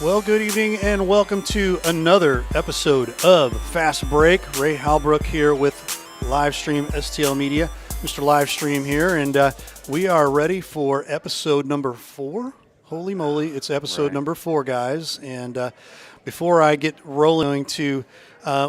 Well, good evening and welcome to another episode of Fast Break. Ray Halbrook here with Livestream STL Media. Mr. Livestream here, and we are ready for episode number 4. Holy moly, it's episode number 4, guys. And before I get rolling to,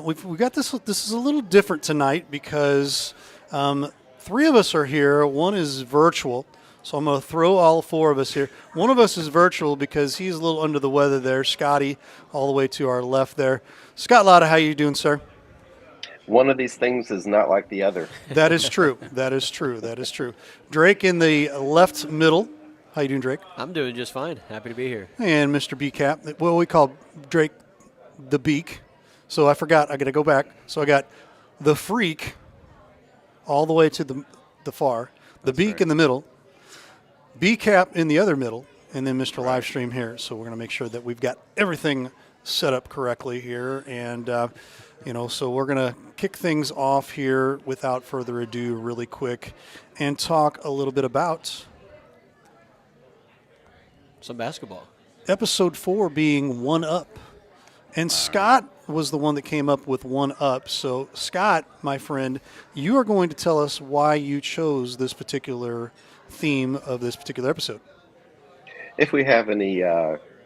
we've got this is a little different tonight because 3 of us are here. One is virtual. So I'm going to throw all 4 of us here. One of us is virtual because he's a little under the weather there. Scotty, all the way to our left there. Scott Lotta, how you doing, sir? One of these things is not like the other. That is true. That is true. That is true. Drake in the left middle. How you doing, Drake? I'm doing just fine. Happy to be here. And Mr. B-Cap. Well, we call Drake the Beak. So I forgot. I got to go back. So I got the Freak all the way to the far. The Beak in the middle. B-Cap in the other middle, and then Mr. Livestream here. So we're going to make sure that we've got everything set up correctly here. And, so we're going to kick things off here without further ado really quick and talk a little bit about some basketball. Episode 4 being 1-up. And Scott was the one that came up with 1-up. So, Scott, my friend, you are going to tell us why you chose this particular theme of this particular episode. If we have any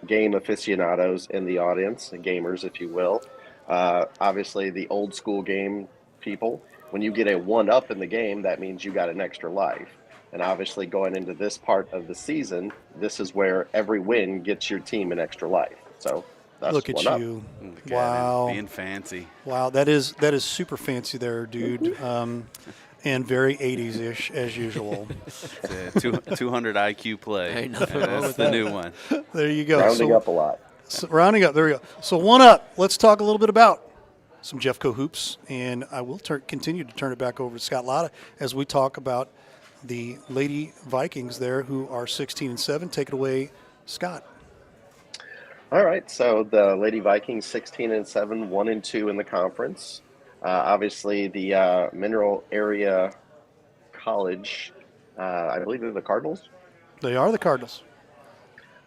game aficionados in the audience, gamers, if you will, obviously the old school game people, when you get a 1-up in the game, that means you got an extra life. And obviously going into this part of the season, this is where every win gets your team an extra life. So that's look at 1-up. you. Wow. Being fancy. Wow, that is super fancy there, dude. And very 80s-ish, as usual. It's a 200 IQ play. Ain't nothing wrong That's with the that. new one. There you go. Rounding up a lot. So rounding up, there we go. So 1-up, let's talk a little bit about some Jeffco hoops. And I will continue to turn it back over to Scott Lotta as we talk about the Lady Vikings there who are 16-7. Take it away, Scott. All right, so the Lady Vikings 16-7, 1-2 in the conference. Obviously, the Mineral Area College, I believe they're the Cardinals. They are the Cardinals.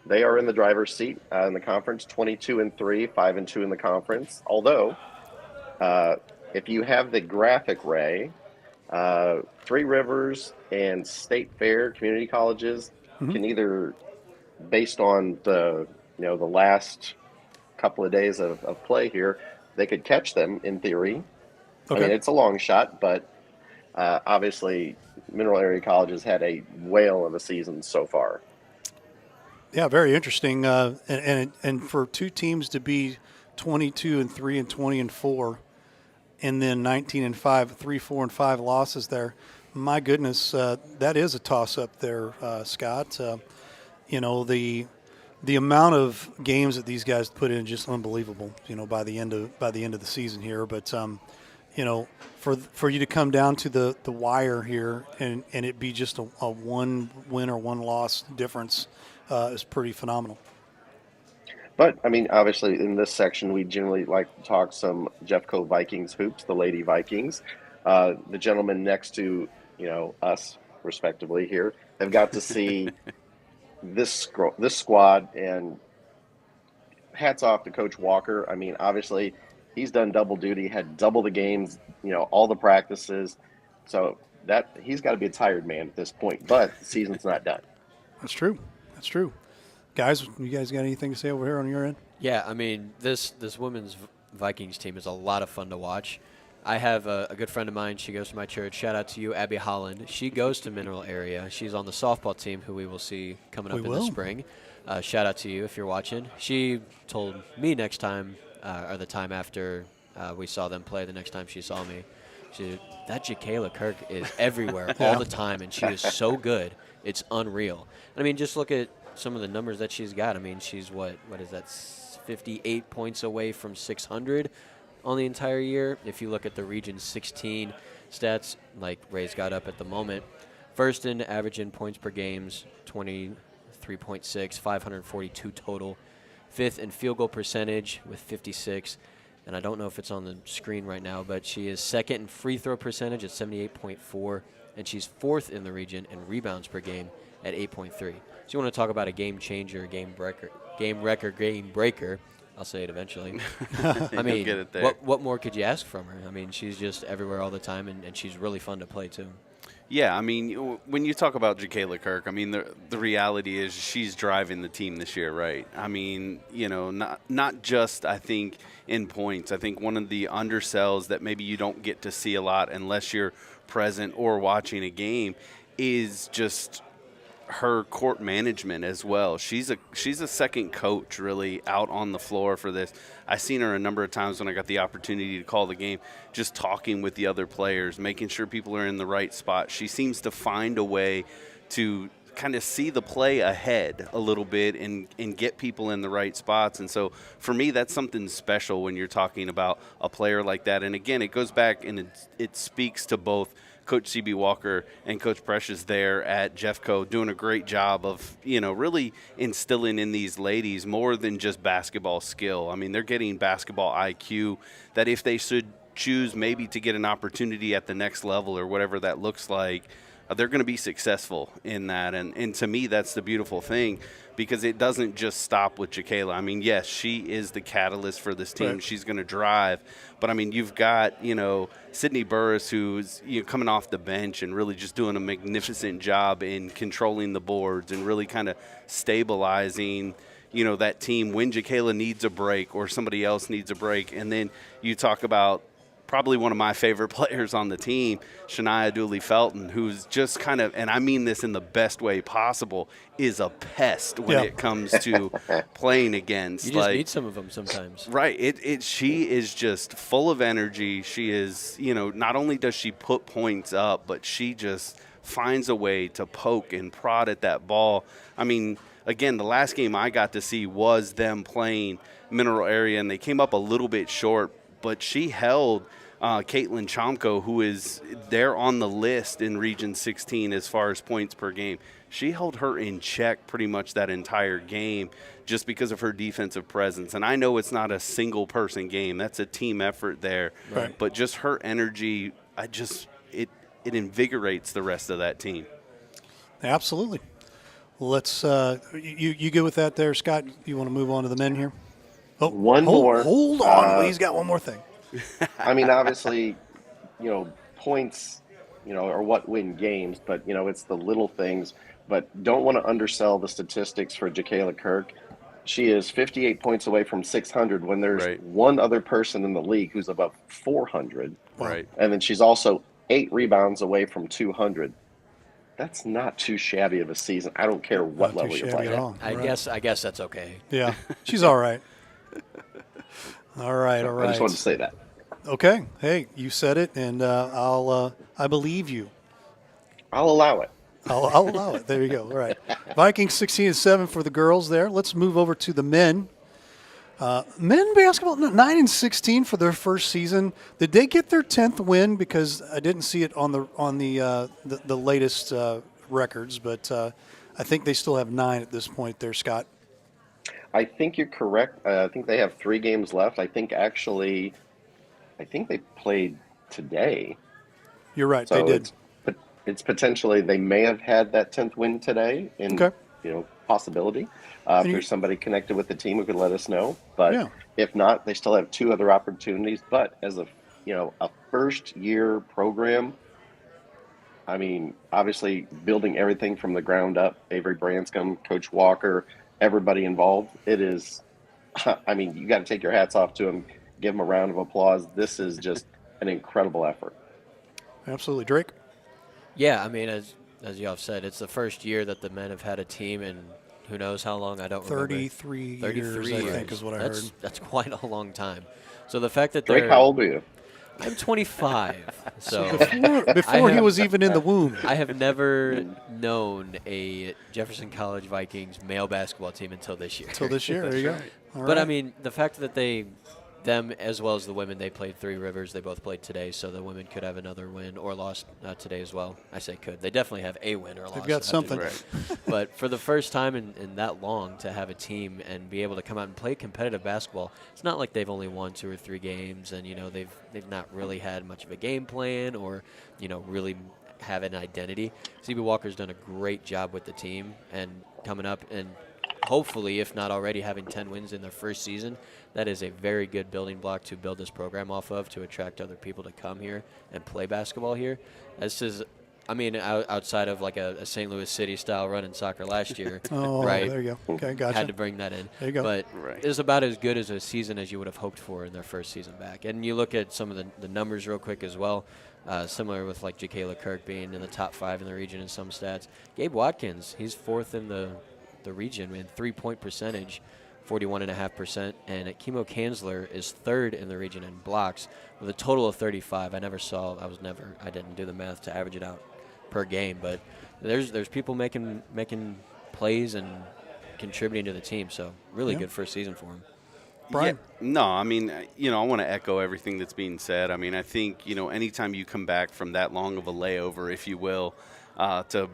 They are in the driver's seat in the conference, 22-3, 5-2 in the conference. Although, if you have the graphic, Ray, Three Rivers and State Fair community colleges can either, based on the last couple of days of play here, they could catch them in theory. Okay. I mean, it's a long shot, but obviously Mineral Area College has had a whale of a season so far. Yeah, very interesting. And for 2 teams to be 22-3 and 20-4, and then 19-5, 3-4-5 losses there. My goodness, that is a toss-up there, Scott. The amount of games that these guys put in just unbelievable. By the end of the season here, but for you to come down to the wire here and it be just a 1 win or 1 loss difference is pretty phenomenal. But, I mean, obviously in this section, we generally like to talk some Jeffco Vikings hoops, the Lady Vikings. The gentlemen next to, us, respectively here, have got to see this squad, and hats off to Coach Walker. I mean, obviously, he's done double duty, had double the games, all the practices. So that he's got to be a tired man at this point, but the season's not done. That's true. That's true. Guys, you guys got anything to say over here on your end? Yeah, I mean, this women's Vikings team is a lot of fun to watch. I have a good friend of mine. She goes to my church. Shout out to you, Abby Holland. She goes to Mineral Area. She's on the softball team, who we will see coming up in the spring. Shout out to you if you're watching. She told me next time, or the time after we saw them play, the next time she saw me, that Jacayla Kirk is everywhere all the time, and she is so good. It's unreal. I mean, just look at some of the numbers that she's got. I mean, she's what is that, 58 points away from 600 on the entire year. If you look at the Region 16 stats, like Ray's got up at the moment, first in average in points per games, 23.6, 542 total. Fifth in field goal percentage with 56. And I don't know if it's on the screen right now, but she is second in free throw percentage at 78.4. And she's fourth in the region in rebounds per game at 8.3. So you want to talk about a game changer, game game record, game breaker. I'll say it eventually. I mean, get it there. what more could you ask from her? I mean, she's just everywhere all the time, and she's really fun to play too. Yeah, I mean, when you talk about Jacayla Kirk, I mean, the reality is she's driving the team this year, right? I mean, not just, I think, in points. I think one of the undersells that maybe you don't get to see a lot unless you're present or watching a game is just her court management as well. She's a second coach really out on the floor for this. I've seen her a number of times when I got the opportunity to call the game, just talking with the other players, making sure people are in the right spot. She seems to find a way to kind of see the play ahead a little bit and get people in the right spots. And so for me, that's something special when you're talking about a player like that. And again, it goes back and it speaks to both Coach C.B. Walker and Coach Precious there at Jeffco, doing a great job of, really instilling in these ladies more than just basketball skill. I mean, they're getting basketball IQ that if they should choose maybe to get an opportunity at the next level or whatever that looks like, they're going to be successful in that. And to me, that's the beautiful thing, because it doesn't just stop with Jacayla. I mean, yes, she is the catalyst for this team. Right. She's going to drive. But, I mean, you've got, Sydney Burris, who's coming off the bench and really just doing a magnificent job in controlling the boards and really kind of stabilizing, that team when Jacayla needs a break or somebody else needs a break. And then you talk about probably one of my favorite players on the team, Shania Dooley-Felton, who's just kind of, and I mean this in the best way possible, is a pest when it comes to playing against. You just need some of them sometimes. Right. She is just full of energy. She is, not only does she put points up, but she just finds a way to poke and prod at that ball. I mean, again, the last game I got to see was them playing Mineral Area, and they came up a little bit short, but she held Caitlin Chomko, who is there on the list in Region 16 as far as points per game. She held her in check pretty much that entire game just because of her defensive presence. And I know it's not a single-person game. That's a team effort there. Right. But just her energy, it invigorates the rest of that team. Absolutely. Let's you good with that there, Scott? You want to move on to the men here? Oh, one more. Hold on. He's got one more thing. I mean, obviously, points, are what win games, but, it's the little things. But don't want to undersell the statistics for Jacayla Kirk. She is 58 points away from 600 when there's one other person in the league who's above 400. Right. And then she's also 8 rebounds away from 200. That's not too shabby of a season. I don't care what level you're playing at. I guess that's okay. Yeah, she's all right. All right. I just wanted to say that. Okay. Hey, you said it, and I believe you. I'll allow it. I'll allow it. There you go. All right. Vikings 16-7 for the girls there. Let's move over to the men. Men basketball 9-16 for their first season. Did they get their 10th win? Because I didn't see it on the latest records, but I think they still have 9 at this point there, Scott. I think you're correct. I think they have 3 games left. I think they played today. You're right. So they did. It's potentially they may have had that 10th win today. Possibility. If there's somebody connected with the team who could let us know. But if not, they still have 2 other opportunities. But as a first year program, I mean, obviously building everything from the ground up. Avery Branscombe, Coach Walker, everybody involved. It is. I mean, you got to take your hats off to them. Give them a round of applause. This is just an incredible effort. Absolutely, Drake. Yeah, I mean, as you all have said, it's the first year that the men have had a team in who knows how long. I don't remember. 33 years, I think, is what I heard. That's quite a long time. So the fact that Drake, how old are you? I'm 25. So before he was even in the womb. I have never known a Jefferson College Vikings male basketball team until this year. There you go. All but right. I mean, the fact that them as well as the women, they played Three Rivers. They both played today, so the women could have another win or loss today as well. I say could. They definitely have a win or loss. They've got something. But for the first time in that long to have a team and be able to come out and play competitive basketball, it's not like they've only won 2 or 3 games and they've not really had much of a game plan or really have an identity. CB Walker's done a great job with the team and coming up and hopefully, if not already, having 10 wins in their first season, that is a very good building block to build this program off of, to attract other people to come here and play basketball here. This is, I mean, outside of like a St. Louis City style run in soccer last year, Oh, right? there you go. Okay, gotcha. Had to bring that in. There you go. But Right. it's about as good as a season as you would have hoped for in their first season back. And you look at some of the numbers real quick as well, similar with like Jacayla Kirk being in the top 5 in the region in some stats. Gabe Watkins, he's 4th in the region in 3-point percentage, 41.5%, and Kimo Kanzler is 3rd in the region in blocks with a total of 35. I didn't do the math to average it out per game, but there's people making plays and contributing to the team. So really good first season for him. Brian? Yeah, no, I mean, I want to echo everything that's being said. I mean, I think, anytime you come back from that long of a layover, if you will, to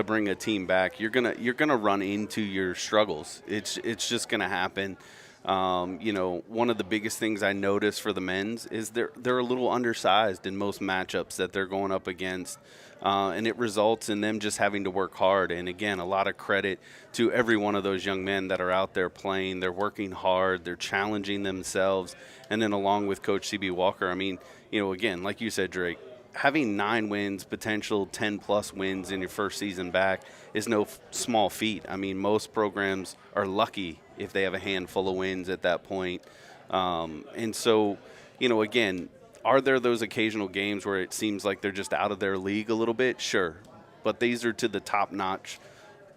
bring a team back, you're gonna run into your struggles. It's just gonna happen. One of the biggest things I notice for the men's is they're a little undersized in most matchups that they're going up against. And it results in them just having to work hard. And, again, a lot of credit to every one of those young men that are out there playing. They're working hard. They're challenging themselves. And then along with Coach C.B. Walker, I mean, again, like you said, Drake, having 9 wins, potential 10-plus wins in your first season back is no small feat. I mean, most programs are lucky if they have a handful of wins at that point. And so, again, are there those occasional games where it seems like they're just out of their league a little bit? Sure. But these are to the top-notch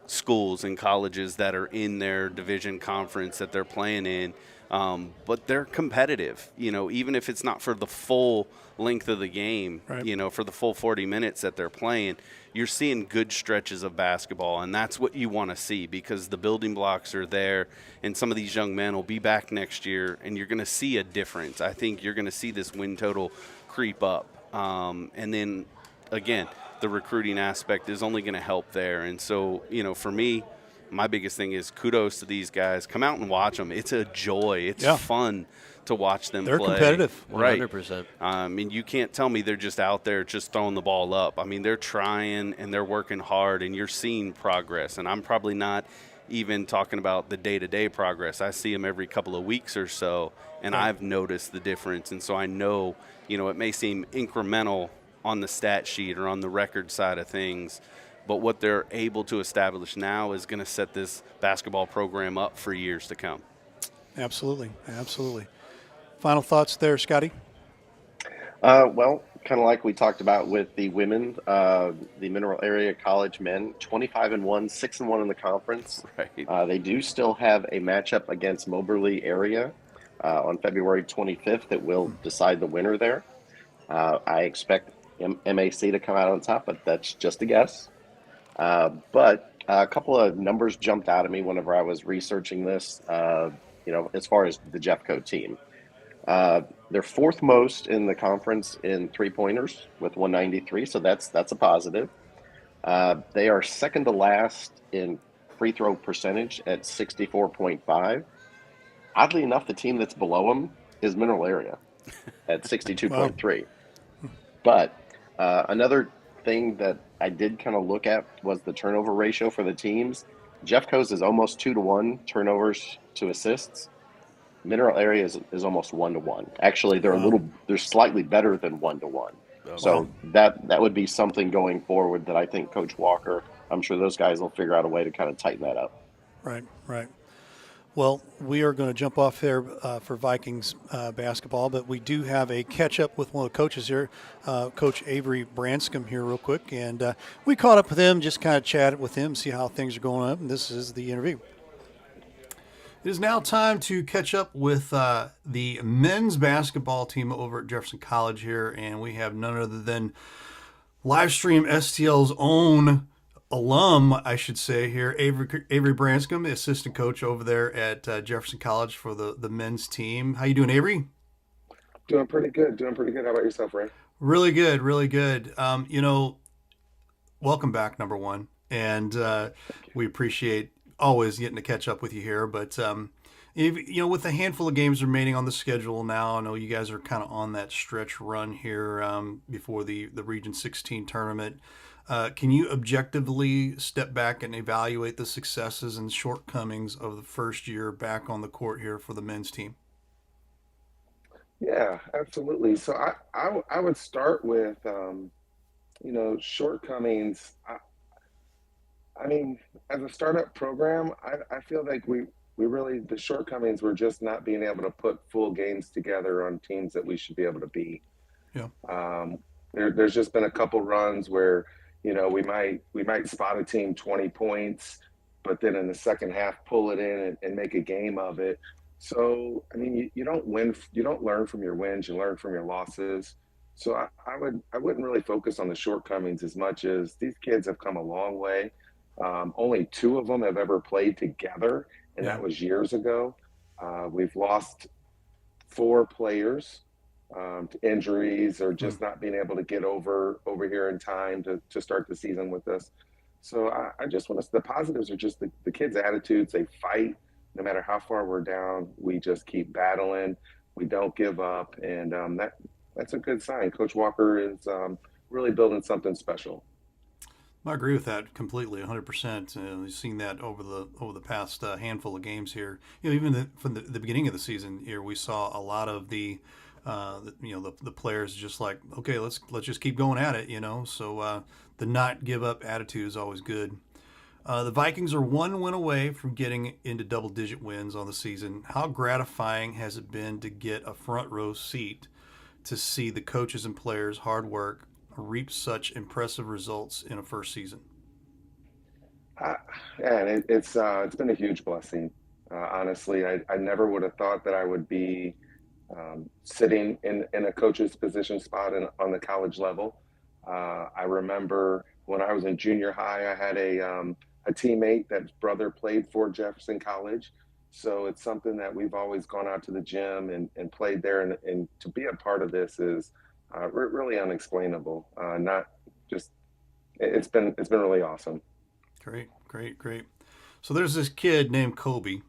schools and colleges that are in their division conference that they're playing in. But they're competitive, even if it's not for the full length of the game, right. For the full 40 minutes that they're playing. You're seeing good stretches of basketball, and that's what you want to see because the building blocks are there, and some of these young men will be back next year, and you're going to see a difference. I think you're going to see this win total creep up. And then, again, the recruiting aspect is only going to help there. And so, for me, my biggest thing is kudos to these guys. Come out and watch them. It's a joy. It's fun to watch them They're play. competitive. 100%. I mean, you can't tell me they're just out there just throwing the ball up. I mean, they're trying and they're working hard, and you're seeing progress. And I'm probably not even talking about the day-to-day progress. I see them every couple of weeks or so, and I've noticed the difference. And so I know, it may seem incremental on the stat sheet or on the record side of things, but what they're able to establish now is going to set this basketball program up for years to come. Absolutely. Absolutely. Final thoughts there, Scotty? Well, kind of like we talked about with the women, the Mineral Area College men, 25-1, 6-1 in the conference. Right. They do still have a matchup against Moberly area on February 25th that will decide the winner there. I expect MAC to come out on top, but that's just a guess. But a couple of numbers jumped out at me whenever I was researching this, as far as the Jeffco team. They're 4th most in the conference in three-pointers with 193, so that's a positive. They are second to last in free throw percentage at 64.5. Oddly enough, the team that's below them is Mineral Area at 62.3. Wow. But another thing that I did kind of look at was the turnover ratio for the teams. Jeffco's is almost 2-to-1 turnovers to assists. Mineral Area is almost 1-to-1. Actually, they're slightly better than 1-to-1. Oh, so wow. that would be something going forward that I think Coach Walker, I'm sure those guys will figure out a way to kind of tighten that up. Right. Well, we are going to jump off there for Vikings basketball, but we do have a catch-up with one of the coaches here, Coach Avery Branscombe here real quick. And we caught up with him, just kind of chatted with him, see how things are going up, and this is the interview. It is now time to catch up with the men's basketball team over at Jefferson College here, and we have none other than Livestream STL's own alum, I should say here, Avery Branscombe, assistant coach over there at Jefferson College for the men's team. How you doing, Avery? Doing pretty good. How about yourself, Ray? Really good. Welcome back, number one, and we appreciate always getting to catch up with you here. But with a handful of games remaining on the schedule now, I know you guys are kind of on that stretch run here before the Region 16 tournament. Can you objectively step back and evaluate the successes and shortcomings of the first year back on the court here for the men's team? Yeah, absolutely. So I would start with, shortcomings. I mean, as a startup program, I feel like we really, the shortcomings were just not being able to put full games together on teams that we should be able to beat. Yeah. Um, there's just been a couple runs where, we might spot a team 20 points, but then in the second half pull it in and make a game of it. So I mean, you don't win, you don't learn from your wins, you learn from your losses. So I wouldn't really focus on the shortcomings as much as these kids have come a long way. Only two of them have ever played together, and Yeah. that was years ago. We've lost four players to injuries or Hmm. just not being able to get over here in time to start the season with us. So I just want to. The positives are just the kids' attitudes. They fight no matter how far we're down. We just keep battling. We don't give up, and that's a good sign. Coach Walker is really building something special. I agree with that completely, 100%. We've seen that over the past handful of games here. Even from the beginning of the season here, we saw a lot of the players just like, okay, let's just keep going at it. So the not give up attitude is always good. The Vikings are one win away from getting into double digit wins on the season. How gratifying has it been to get a front row seat to see the coaches and players' hard work reap such impressive results in a first season? Uh, yeah, and it's been a huge blessing. Honestly, I never would have thought that I would be sitting in a coach's position spot on the college level. I remember when I was in junior high, I had a teammate that's brother played for Jefferson College. So it's something that we've always gone out to the gym and played there. And to be a part of this is really unexplainable. Not just, it's been really awesome. Great, great, great. So there's this kid named Kobe,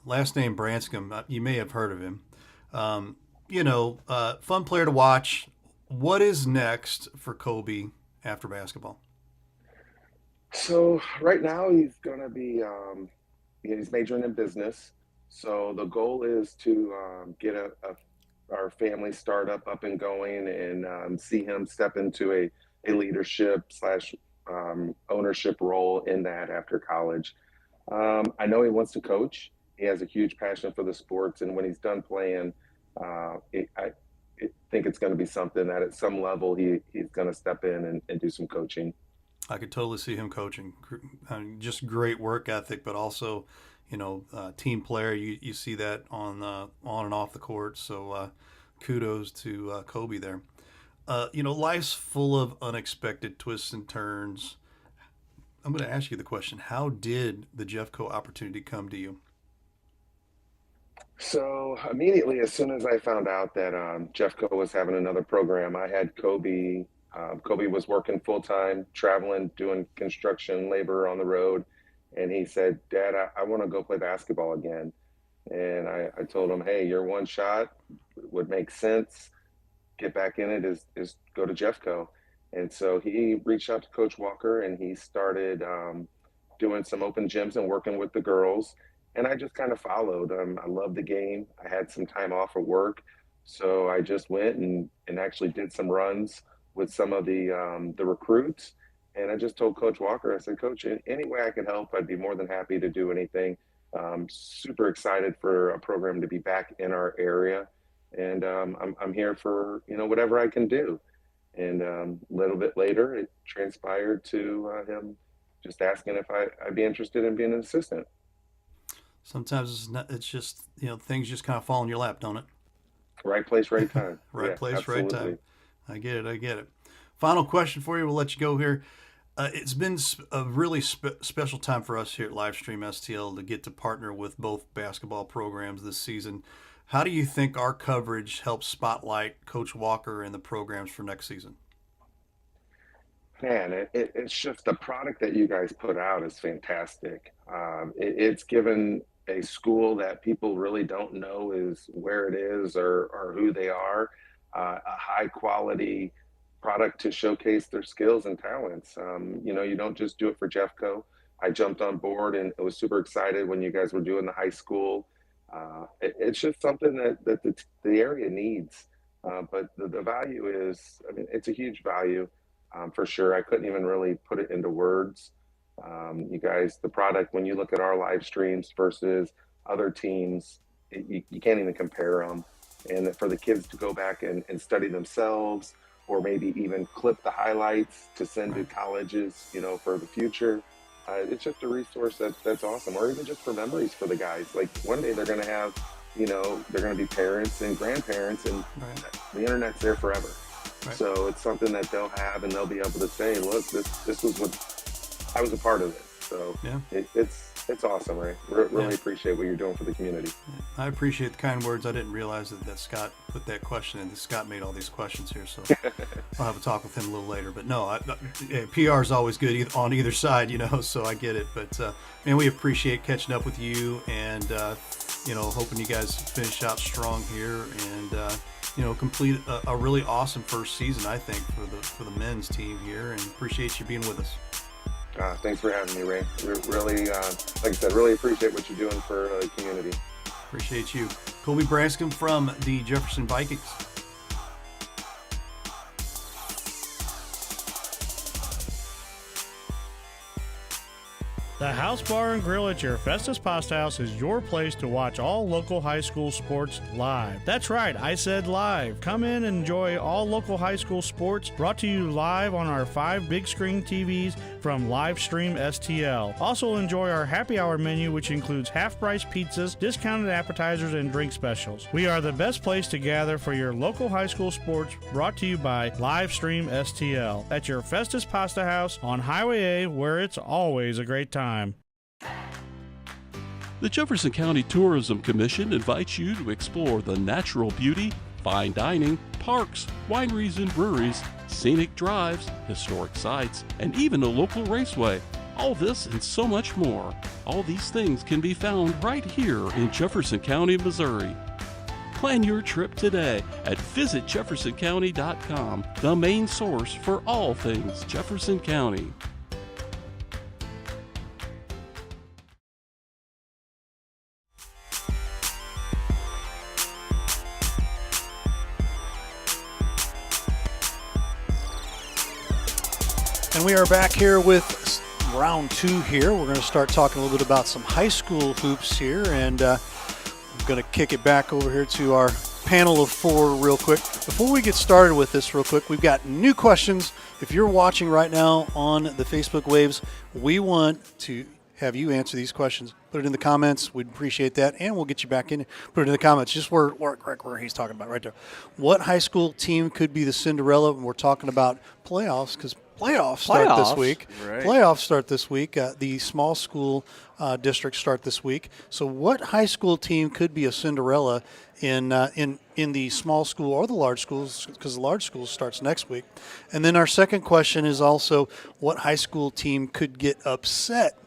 last name Branscombe. You may have heard of him. Um, fun player to watch. What is next for Kobe after basketball? So right now he's going to be he's majoring in business. So the goal is to get our family startup up and going and see him step into a leadership slash ownership role in that after college. I know he wants to coach. He has a huge passion for the sports, and when he's done playing, I think it's going to be something that at some level he's going to step in and do some coaching. I could totally see him coaching. Just great work ethic, but also, team player. You see that on and off the court. So kudos to Kobe there. Life's full of unexpected twists and turns. I'm going to ask you the question: how did the Jeffco opportunity come to you? So immediately, as soon as I found out that Jeffco was having another program, I had Kobe. Kobe was working full time, traveling, doing construction labor on the road, and he said, "Dad, I want to go play basketball again." And I told him, "Hey, your one shot would make sense. Get back in it is go to Jeffco." And so he reached out to Coach Walker, and he started doing some open gyms and working with the girls. And I just kind of followed. I loved the game. I had some time off of work, so I just went and actually did some runs with some of the recruits. And I just told Coach Walker, I said, Coach, any way I can help, I'd be more than happy to do anything. Super excited for a program to be back in our area, and I'm here for whatever I can do. And a little bit later, it transpired to him just asking if I'd be interested in being an assistant. Sometimes it's not. It's just things just kind of fall in your lap, don't it? Right place, right time. Right Yeah, place, right time. absolutely. I get it. I get it. Final question for you. We'll let you go here. It's been a really special time for us here at Livestream STL to get to partner with both basketball programs this season. How do you think our coverage helps spotlight Coach Walker and the programs for next season? Man, it's just the product that you guys put out is fantastic. It's given a school that people really don't know is where it is or who they are, a high quality product to showcase their skills and talents. You don't just do it for Jeffco. I jumped on board and I was super excited when you guys were doing the high school. It's just something that the area needs. But the value is, I mean, it's a huge value for sure. I couldn't even really put it into words. You guys, the product, when you look at our live streams versus other teams, you can't even compare them. And for the kids to go back and study themselves, or maybe even clip the highlights to send to colleges, for the future. It's just a resource that's awesome, or even just for memories for the guys. Like one day they're going to have, they're going to be parents and grandparents, and the internet's there forever. Right. So it's something that they'll have, and they'll be able to say, "Look, this was what I was a part of it." So yeah. It's awesome, Ray. Really appreciate what you're doing for the community. I appreciate the kind words. I didn't realize that Scott put that question in. Scott made all these questions here, so I'll have a talk with him a little later. But no, PR is always good on either side, so I get it. But, man, we appreciate catching up with you and, hoping you guys finish out strong here and, complete a really awesome first season, I think, for the men's team here, and appreciate you being with us. Thanks for having me, Ray. Really, like I said, really appreciate what you're doing for the community. Appreciate you. Colby Branscombe from the Jefferson Vikings. The House Bar and Grill at your Festus Pasta House is your place to watch all local high school sports live. That's right, I said live. Come in and enjoy all local high school sports brought to you live on our 5 big screen TVs from Livestream STL. Also enjoy our happy hour menu, which includes half-price pizzas, discounted appetizers, and drink specials. We are the best place to gather for your local high school sports, brought to you by Livestream STL at your Festus Pasta House on Highway A, where it's always a great time. The Jefferson County Tourism Commission invites you to explore the natural beauty, fine dining, parks, wineries and breweries, scenic drives, historic sites, and even a local raceway. All this and so much more. All these things can be found right here in Jefferson County, Missouri. Plan your trip today at visitjeffersoncounty.com, the main source for all things Jefferson County. And we are back here with round 2 here. We're going to start talking a little bit about some high school hoops here, and I'm going to kick it back over here to our panel of 4 real quick. Before we get started with this real quick, we've got new questions. If you're watching right now on the Facebook waves, we want to have you answer these questions. Put it in the comments. We'd appreciate that, and we'll get you back in. Put it in the comments, just where he's talking about right there. What high school team could be the Cinderella? And we're talking about playoffs, because playoffs start this week. Right. Playoffs start this week. The small school districts start this week. So what high school team could be a Cinderella in the small school or the large schools, because the large schools starts next week? And then our second question is also, what high school team could get upset?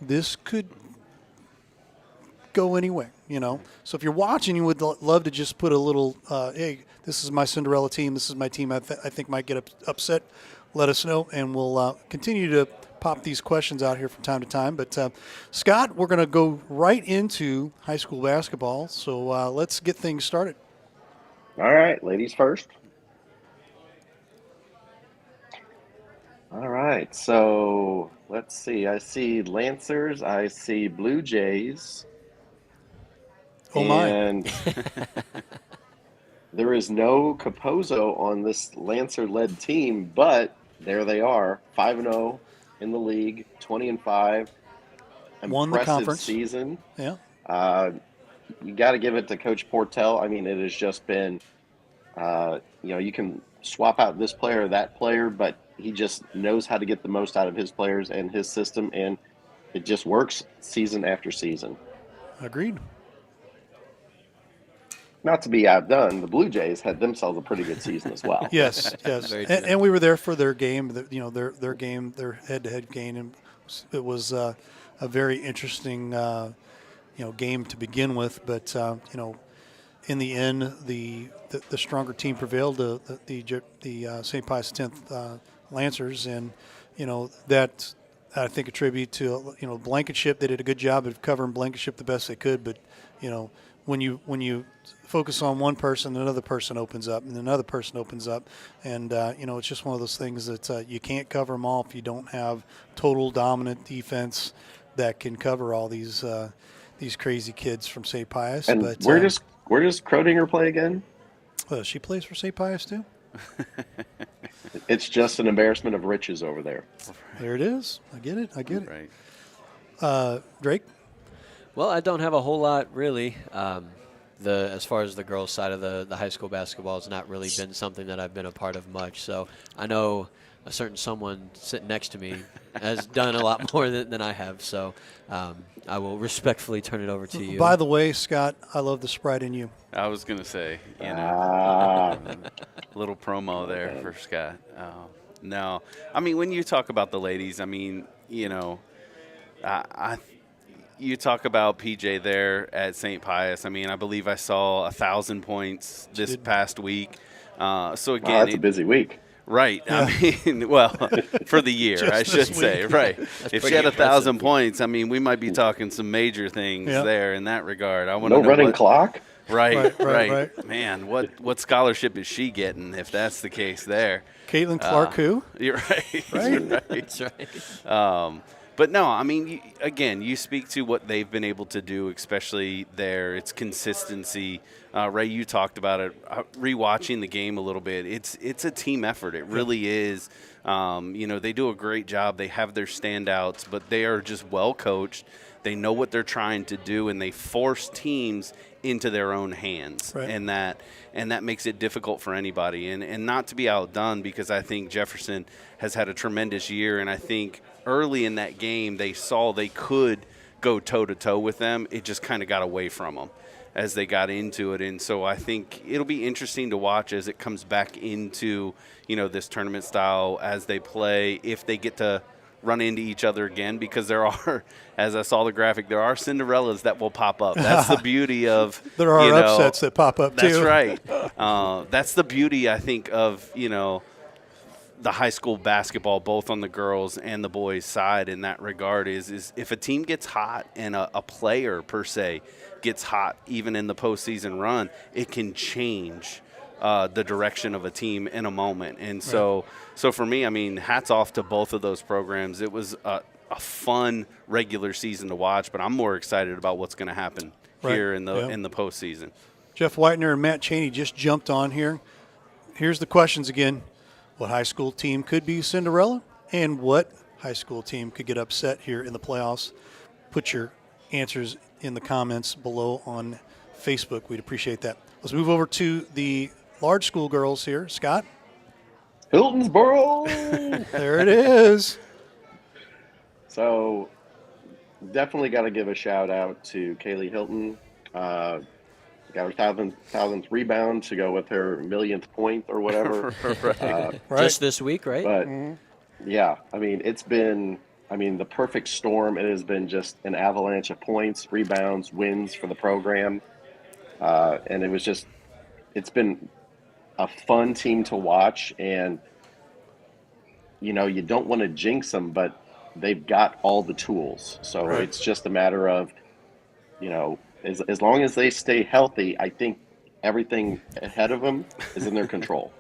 This could go anywhere, So if you're watching, you would love to just put a little, hey, this is my Cinderella team. This is my team I think might get upset. Let us know, and we'll continue to pop these questions out here from time to time. But, Scott, we're going to go right into high school basketball, so let's get things started. All right, ladies first. All right, so let's see. I see Lancers. I see Blue Jays. Oh, my. And there is no Capozzo on this Lancer-led team, but there they are, 5-0 in the league, 20-5. Won the conference season. Yeah. You got to give it to Coach Portell. I mean, it has just been, you can swap out this player or that player, but he just knows how to get the most out of his players and his system, and it just works season after season. Agreed. Not to be outdone, the Blue Jays had themselves a pretty good season as well. Yes. And we were there for their game, their game, their head-to-head game, and it was a very interesting, game to begin with. But in the end, the stronger team prevailed, the St. Pius X Lancers, and that I think attribute to Blankenship. They did a good job of covering Blankenship the best they could, but when you focus on one person, another person opens up, and another person opens up, and it's just one of those things that you can't cover them all if you don't have total dominant defense that can cover all these crazy kids from St. Pius. And but where does Crodinger play again? She plays for St. Pius too. It's just an embarrassment of riches over there. There it is. I get it. Right. Drake. Well, I don't have a whole lot really. As far as the girls' side of the high school basketball has not really been something that I've been a part of much. So I know a certain someone sitting next to me has done a lot more than I have. So I will respectfully turn it over to you. By the way, Scott, I love the Sprite in you. I was going to say, little promo there for Scott. No, I mean, when you talk about the ladies, I mean, you talk about PJ there at St. Pius. I mean, I believe I saw 1,000 points this past week. So again, that's a busy week. Right. Yeah. I mean, well, for the year, I should say. Right. If she had 1,000 points, I mean, we might be talking some major things there in that regard. I want to know running clock. Right. Man, what scholarship is she getting if that's the case there? Caitlin Clark, who? You're right. Right. That's right. But no, I mean, you speak to what they've been able to do, especially there. It's consistency. Ray, you talked about it. Rewatching the game a little bit, it's a team effort. It really is. They do a great job. They have their standouts, but they are just well coached. They know what they're trying to do, and they force teams into their own hands, right. and that makes it difficult for anybody. And not to be outdone, because I think Jefferson has had a tremendous year, and I think early in that game they saw they could go toe-to-toe with them. It just kind of got away from them as they got into it. And so I think it'll be interesting to watch as it comes back into, this tournament style as they play, if they get to run into each other again, because there are, as I saw the graphic, there are Cinderellas that will pop up. That's the beauty of there are upsets that pop up too. That's right. That's the beauty, I think, of the high school basketball, both on the girls and the boys' side in that regard, is if a team gets hot and a player per se gets hot, even in the postseason run, it can change the direction of a team in a moment. And so for me, I mean, hats off to both of those programs. It was a fun regular season to watch, but I'm more excited about what's going to happen here in the postseason. Jeff Whitener and Matt Cheney just jumped on here. Here's the questions again. What high school team could be Cinderella, and what high school team could get upset here in the playoffs? Put your answers in the comments below on Facebook. We'd appreciate that. Let's move over to the large school girls here. Scott? Hiltonsboro! There it is. So definitely got to give a shout out to Kaylee Hilton. Got her 1,000th rebound to go with her millionth point or whatever. Right. Just this week, right? But, yeah, I mean, it's been, the perfect storm. It has been just an avalanche of points, rebounds, wins for the program. And it's been a fun team to watch. And, you don't want to jinx them, but they've got all the tools. So it's just a matter of, as long as they stay healthy, I think everything ahead of them is in their control.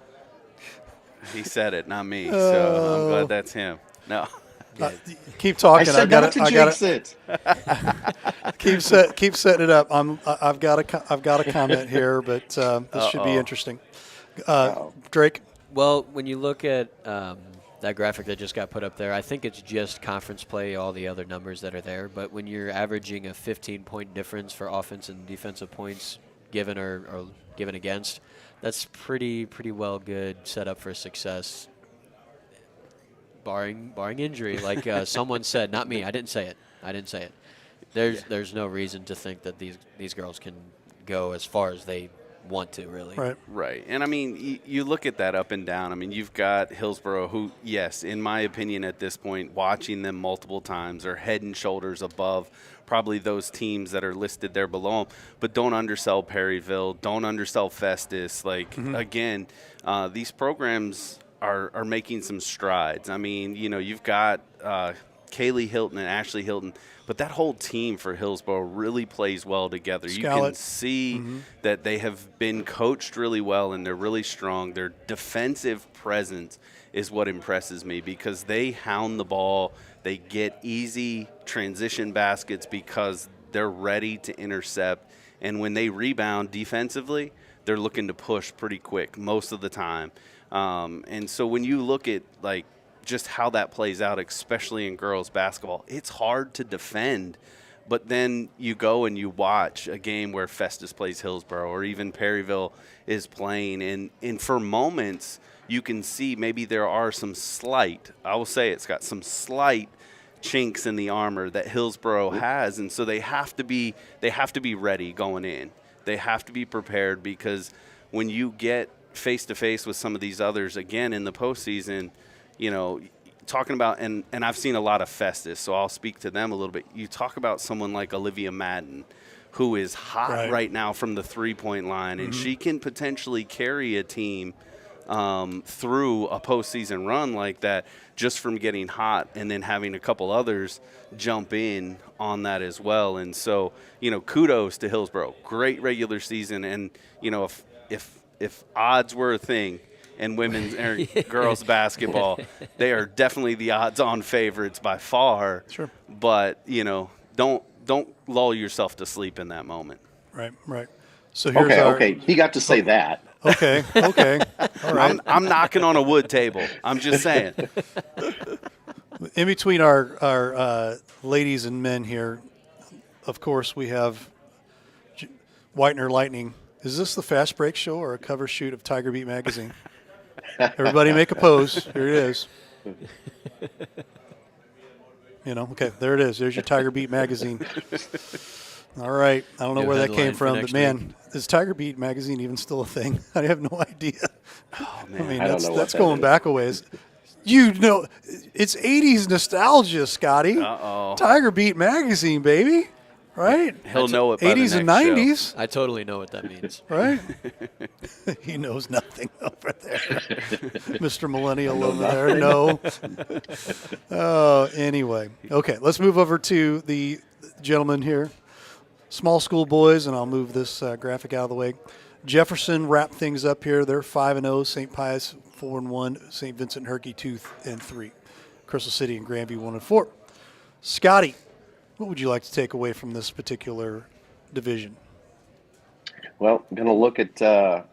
He said it, not me. So I'm glad that's him. No. Keep talking. I said not to jinx it. Keep setting it up. I've got a comment here, but this should be interesting. Drake. Well, when you look at that graphic that just got put up there, I think it's just conference play, all the other numbers that are there. But when you're averaging a 15-point difference for offense and defensive points given or given against, that's pretty well good setup for success, barring injury. Like someone said, not me. I didn't say it. There's no reason to think that these girls can go as far as they want to, really. Right. Right. And, I mean, you look at that up and down. I mean, you've got Hillsborough who, yes, in my opinion at this point, watching them multiple times, are head and shoulders above probably those teams that are listed there below them. But don't undersell Perryville. Don't undersell Festus. Like, again, these programs are making some strides. I mean, you know, you've got Kaylee Hilton and Ashley Hilton, but that whole team for Hillsborough really plays well together. You can see that they have been coached really well and they're really strong. Their defensive presence is what impresses me because they hound the ball. They get easy transition baskets because they're ready to intercept. And when they rebound defensively, they're looking to push pretty quick most of the time. And so when you look at, like, just how that plays out, especially in girls basketball, it's hard to defend. But then you go and you watch a game where Festus plays Hillsborough or even Perryville is playing. And for moments, you can see maybe there are some slight, I will say it's got some slight chinks in the armor that Hillsborough has. And so they have to be ready going in. They have to be prepared because when you get face-to-face with some of these others, again, in the postseason, you know, talking about, and I've seen a lot of Festus, so I'll speak to them a little bit. You talk about someone like Olivia Madden, who is hot right now from the three-point line, and she can potentially carry a team through a postseason run like that just from getting hot and then having a couple others jump in on that as well. And so, you know, kudos to Hillsborough. Great regular season, and, you know, if odds were a thing, and women's or girls basketball, they are definitely the odds-on favorites by far. Sure. But, you know, don't lull yourself to sleep in that moment. Right. So here's okay. He got to say that. Okay. All right. I'm knocking on a wood table. I'm just saying. In between our ladies and men here, of course, we have Whitener Lightning. Is this the Fast Break Show or a cover shoot of Tiger Beat Magazine? Everybody make a pose. Here it is. You know, okay, there it is. There's your Tiger Beat Magazine. All right. I don't know where that came from, but, man, is Tiger Beat Magazine even still a thing? I have no idea. Oh, man. I mean, that's going back a ways. You know, it's 80s nostalgia, Scotty. Uh-oh. Tiger Beat Magazine, baby. Right? He'll know it by 80s the and next 90s. show. I totally know what that means. Right? He knows nothing over there. Mr. Millennial over there. No. Oh, anyway. Okay, let's move over to the gentleman here. Small school boys, and I'll move this graphic out of the way. Jefferson wrapped things up here. They're 5-0. St. Pius 4-1. St. Vincent and Herky 2-3. Crystal City and Grandview 1-4. Scotty, what would you like to take away from this particular division? Well, I'm going to look at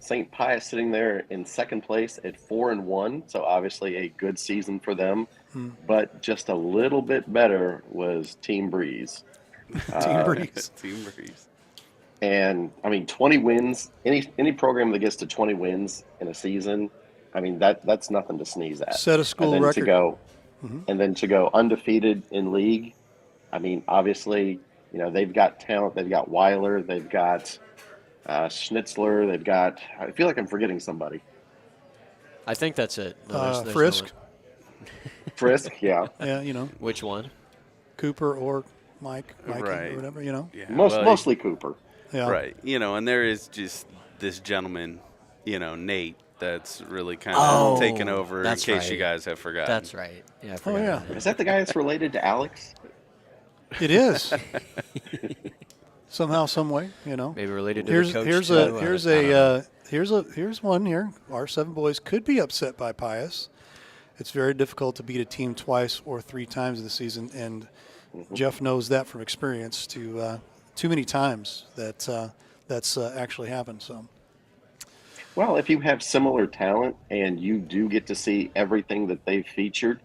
St. Pius sitting there in second place at 4-1. So obviously a good season for them, but just a little bit better was Team Breeze. Team Breeze. Team Breeze. And I mean, 20 wins. Any program that gets to 20 wins in a season, I mean that's nothing to sneeze at. Set a school record. And then to go undefeated in league. I mean, obviously, you know, they've got talent. They've got Weiler. They've got Schnitzler. They've got – I feel like I'm forgetting somebody. I think that's it. No, there's Frisk. No Frisk, yeah. Yeah, you know. Which one? Cooper or Mikey Right. or whatever, you know. Yeah, Mostly Cooper. Yeah. Right. You know, and there is just this gentleman, you know, Nate, that's really kind of taken over in case you guys have forgotten. That's right. Yeah, I forgot yeah. about that. Is that the guy that's related to Alex? It is. Somehow, some way, you know. Maybe related to the coach here's too. here's one here. Our 7 boys could be upset by Pius. It's very difficult to beat a team twice or 3 times this season, and Jeff knows that from experience. Too many times that's actually happened. So. Well, if you have similar talent and you do get to see everything that they've featured,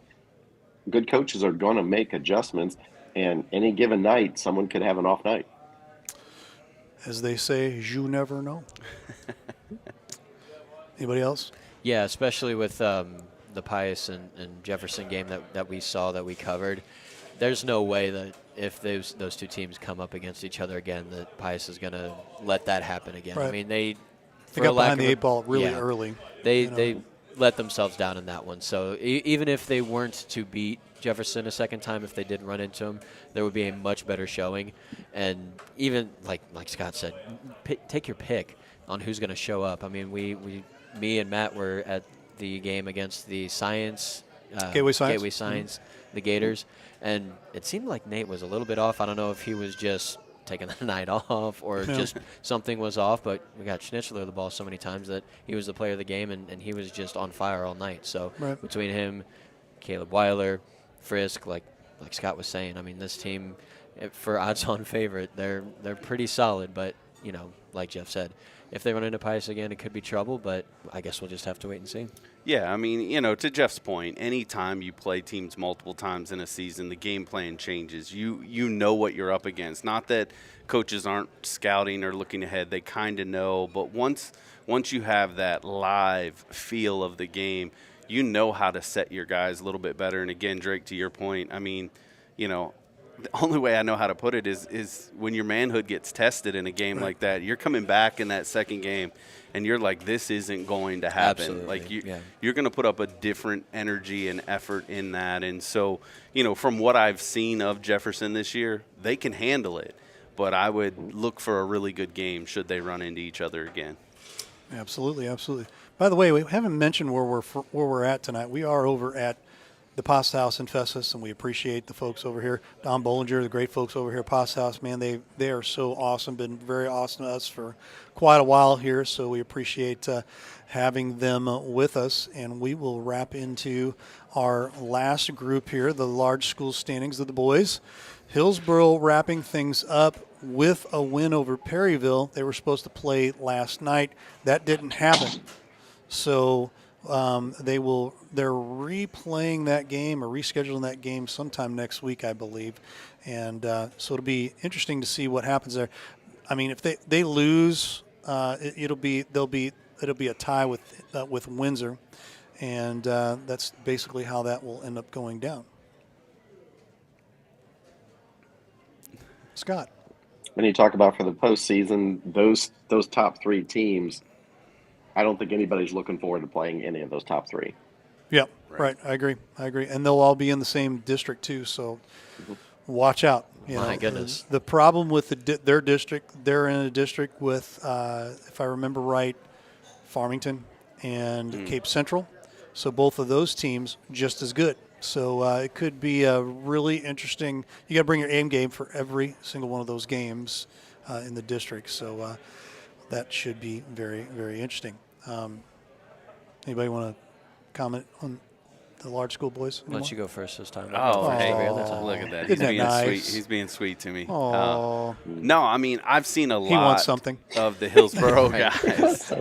good coaches are going to make adjustments, and any given night, someone could have an off night. As they say, you never know. Anybody else? Yeah, especially with the Pius and Jefferson game that we saw, that we covered. There's no way that if those two teams come up against each other again, that Pius is going to let that happen again. Right. I mean, they got behind the 8 ball really early. They let themselves down in that one. So even if they weren't to beat Jefferson a second time, if they did run into him, there would be a much better showing. And even like Scott said, take your pick on who's going to show up. I mean, me and Matt were at the game against the Gateway Science, the Gators, and it seemed like Nate was a little bit off. I don't know if he was just taking the night off or just something was off, but we got Schnitzler the ball so many times that he was the player of the game, and he was just on fire all night. So between him, Caleb Weiler, Frisk, like Scott was saying, I mean, this team, for odds-on favorite, they're pretty solid, but, you know, like Jeff said, if they run into Pius again, it could be trouble, but I guess we'll just have to wait and see. Yeah, I mean, you know, to Jeff's point, anytime you play teams multiple times in a season, the game plan changes. You know what you're up against. Not that coaches aren't scouting or looking ahead. They kind of know. But once you have that live feel of the game, you know how to set your guys a little bit better. And, again, Drake, to your point, I mean, you know, the only way I know how to put it is when your manhood gets tested in a game like that, you're coming back in that second game, and you're like, this isn't going to happen. Absolutely. Like you're going to put up a different energy and effort in that. And so, you know, from what I've seen of Jefferson this year, they can handle it. But I would look for a really good game should they run into each other again. Absolutely, absolutely. By the way, we haven't mentioned where we're at tonight. We are over at the Pasta House in Festus, and we appreciate the folks over here. Don Bollinger, the great folks over here at Pasta House, man, they are so awesome, been very awesome to us for quite a while here, so we appreciate having them with us. And we will wrap into our last group here, the large school standings of the boys. Hillsboro wrapping things up with a win over Perryville. They were supposed to play last night. That didn't happen. So they're replaying that game or rescheduling that game sometime next week, I believe. And so it'll be interesting to see what happens there. I mean, if they lose, it'll be a tie with Windsor, and that's basically how that will end up going down. Scott. When you talk about for the postseason, those top three teams, I don't think anybody's looking forward to playing any of those top three. Yeah, right. I agree. And they'll all be in the same district too, so watch out. My goodness. The problem with their district, they're in a district with, if I remember right, Farmington and Cape Central. So both of those teams just as good. So it could be a really interesting. You got to bring your aim game for every single one of those games in the district. So that should be very, very interesting. Anybody want to comment on the large school boys anymore? Why don't you go first this time? Oh, hey, every other time. look at that. Isn't that nice? Sweet. He's being sweet to me. Oh, No, I mean, I've seen a lot he wants something. of the Hillsboro guys,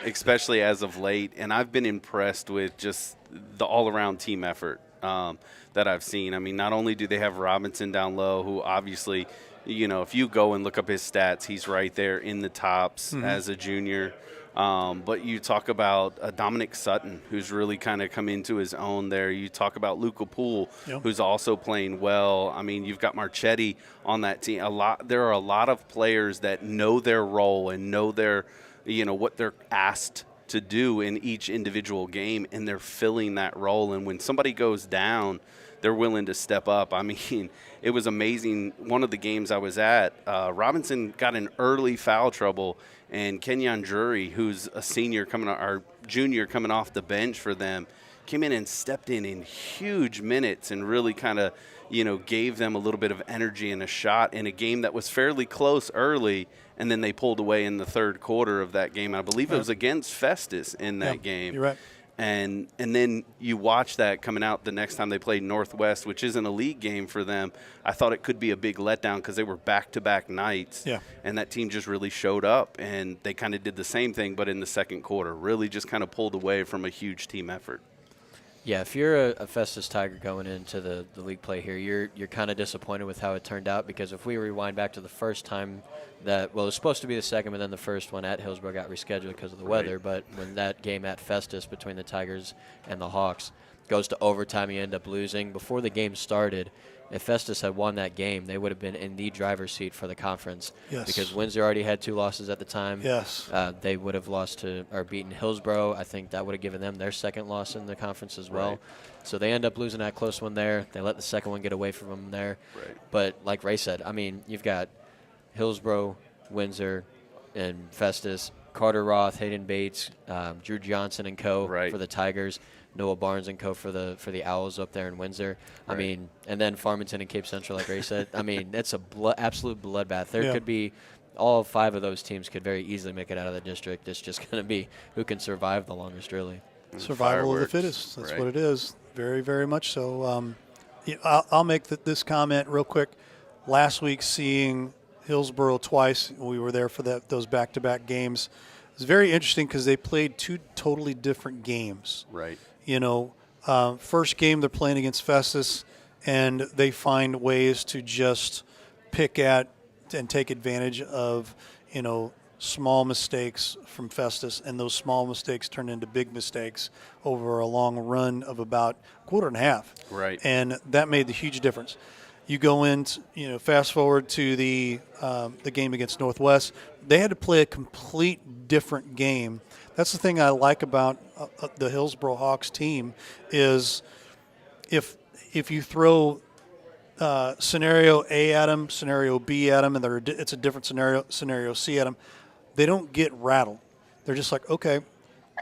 especially as of late, and I've been impressed with just the all-around team effort that I've seen. I mean, not only do they have Robinson down low, who obviously, you know, if you go and look up his stats, he's right there in the tops as a junior. But you talk about Dominic Sutton, who's really kind of come into his own there. You talk about Luca Poole, who's also playing well. I mean, you've got Marchetti on that team. There are a lot of players that know their role and know their, you know, what they're asked to do in each individual game, and they're filling that role. And when somebody goes down, they're willing to step up. I mean, it was amazing. One of the games I was at, Robinson got in early foul trouble, and Kenyon Drury, who's a junior coming off the bench for them, came in and stepped in huge minutes and really kind of, you know, gave them a little bit of energy and a shot in a game that was fairly close early, and then they pulled away in the third quarter of that game. I believe it was against Festus in that game. You're right. And then you watch that coming out the next time they played Northwest, which isn't a league game for them. I thought it could be a big letdown because they were back-to-back nights. Yeah. And that team just really showed up, and they kind of did the same thing but in the second quarter, really just kind of pulled away from a huge team effort. Yeah, if you're a Festus Tiger going into the league play here, you're kind of disappointed with how it turned out, because if we rewind back to the first time it was supposed to be the second, but then the first one at Hillsboro got rescheduled because of the weather. But when that game at Festus between the Tigers and the Hawks, goes to overtime. You end up losing. Before the game started, if Festus had won that game, they would have been in the driver's seat for the conference. Yes. Because Windsor already had 2 losses at the time. Yes. They would have lost to or beaten Hillsborough. I think that would have given them their second loss in the conference as well. Right. So they end up losing that close one there. They let the second one get away from them there. Right. But like Ray said, I mean, you've got Hillsborough, Windsor, and Festus, Carter Roth, Hayden Bates, Drew Johnson and co. Right. for the Tigers, Noah Barnes and co. for the Owls up there in Windsor. Right. I mean, and then Farmington and Cape Central, like Ray said. I mean, it's a absolute bloodbath. There could be all 5 of those teams could very easily make it out of the district. It's just going to be who can survive the longest, really. Survival of the Fireworks. fittest. That's Right. what it is. Very, very much so. I'll make this comment real quick. Last week, seeing Hillsborough twice, we were there for those back-to-back games. It was very interesting because they played 2 totally different games. Right. First game they're playing against Festus, and they find ways to just pick at and take advantage of, small mistakes from Festus, and those small mistakes turn into big mistakes over a long run of about a quarter and a half. Right. And that made the huge difference. You go in, fast forward to the game against Northwest. They had to play a complete different game. That's the thing I like about the Hillsborough Hawks team is if you throw scenario A at them, scenario B at them, and it's a different scenario C at them, they don't get rattled. They're just like, okay,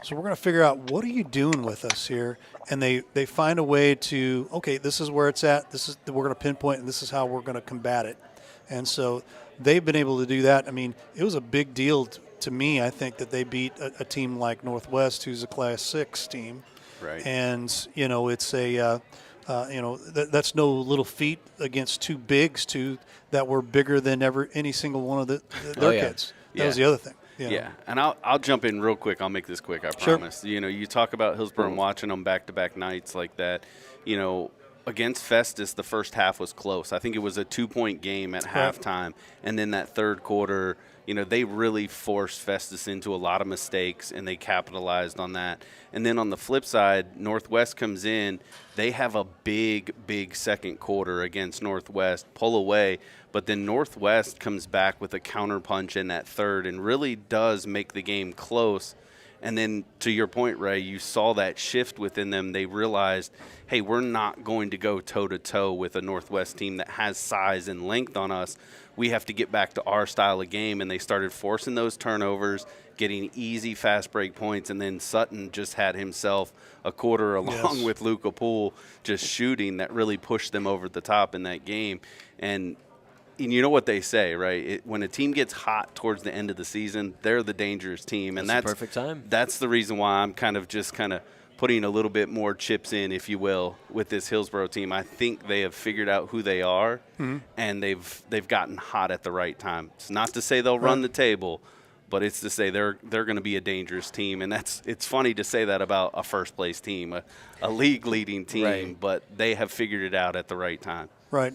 so we're going to figure out what are you doing with us here, and they find a way to, okay, this is where it's at. We're going to pinpoint, and this is how we're going to combat it. And so they've been able to do that. I mean, it was a big deal to me. I think that they beat a team like Northwest, who's a Class 6 team. Right. And it's a that's no little feat against 2 bigs that were bigger than any single one of their kids. That was the other thing. Yeah, and I'll jump in real quick. I'll make this quick, I promise. You talk about Hillsborough and watching them back-to-back nights like that. Against Festus, the first half was close. I think it was a 2-point game at halftime, and then that third quarter, they really forced Festus into a lot of mistakes, and they capitalized on that. And then on the flip side, Northwest comes in. They have a big, big second quarter against Northwest, pull away, but then Northwest comes back with a counterpunch in that third and really does make the game close. And then to your point, Ray, you saw that shift within them. They realized, hey, we're not going to go toe-to-toe with a Northwest team that has size and length on us. We have to get back to our style of game. And they started forcing those turnovers, getting easy fast break points. And then Sutton just had himself a quarter along with Luca Poole just shooting that really pushed them over the top in that game. And you know what they say, right? When a team gets hot towards the end of the season, they're the dangerous team. And that's the perfect time. That's the reason why I'm kind of putting a little bit more chips in, if you will, with this Hillsborough team. I think they have figured out who they are, and they've gotten hot at the right time. It's not to say they'll run the table, but it's to say they're going to be a dangerous team. And it's funny to say that about a first-place team, a league-leading team, but they have figured it out at the right time. Right.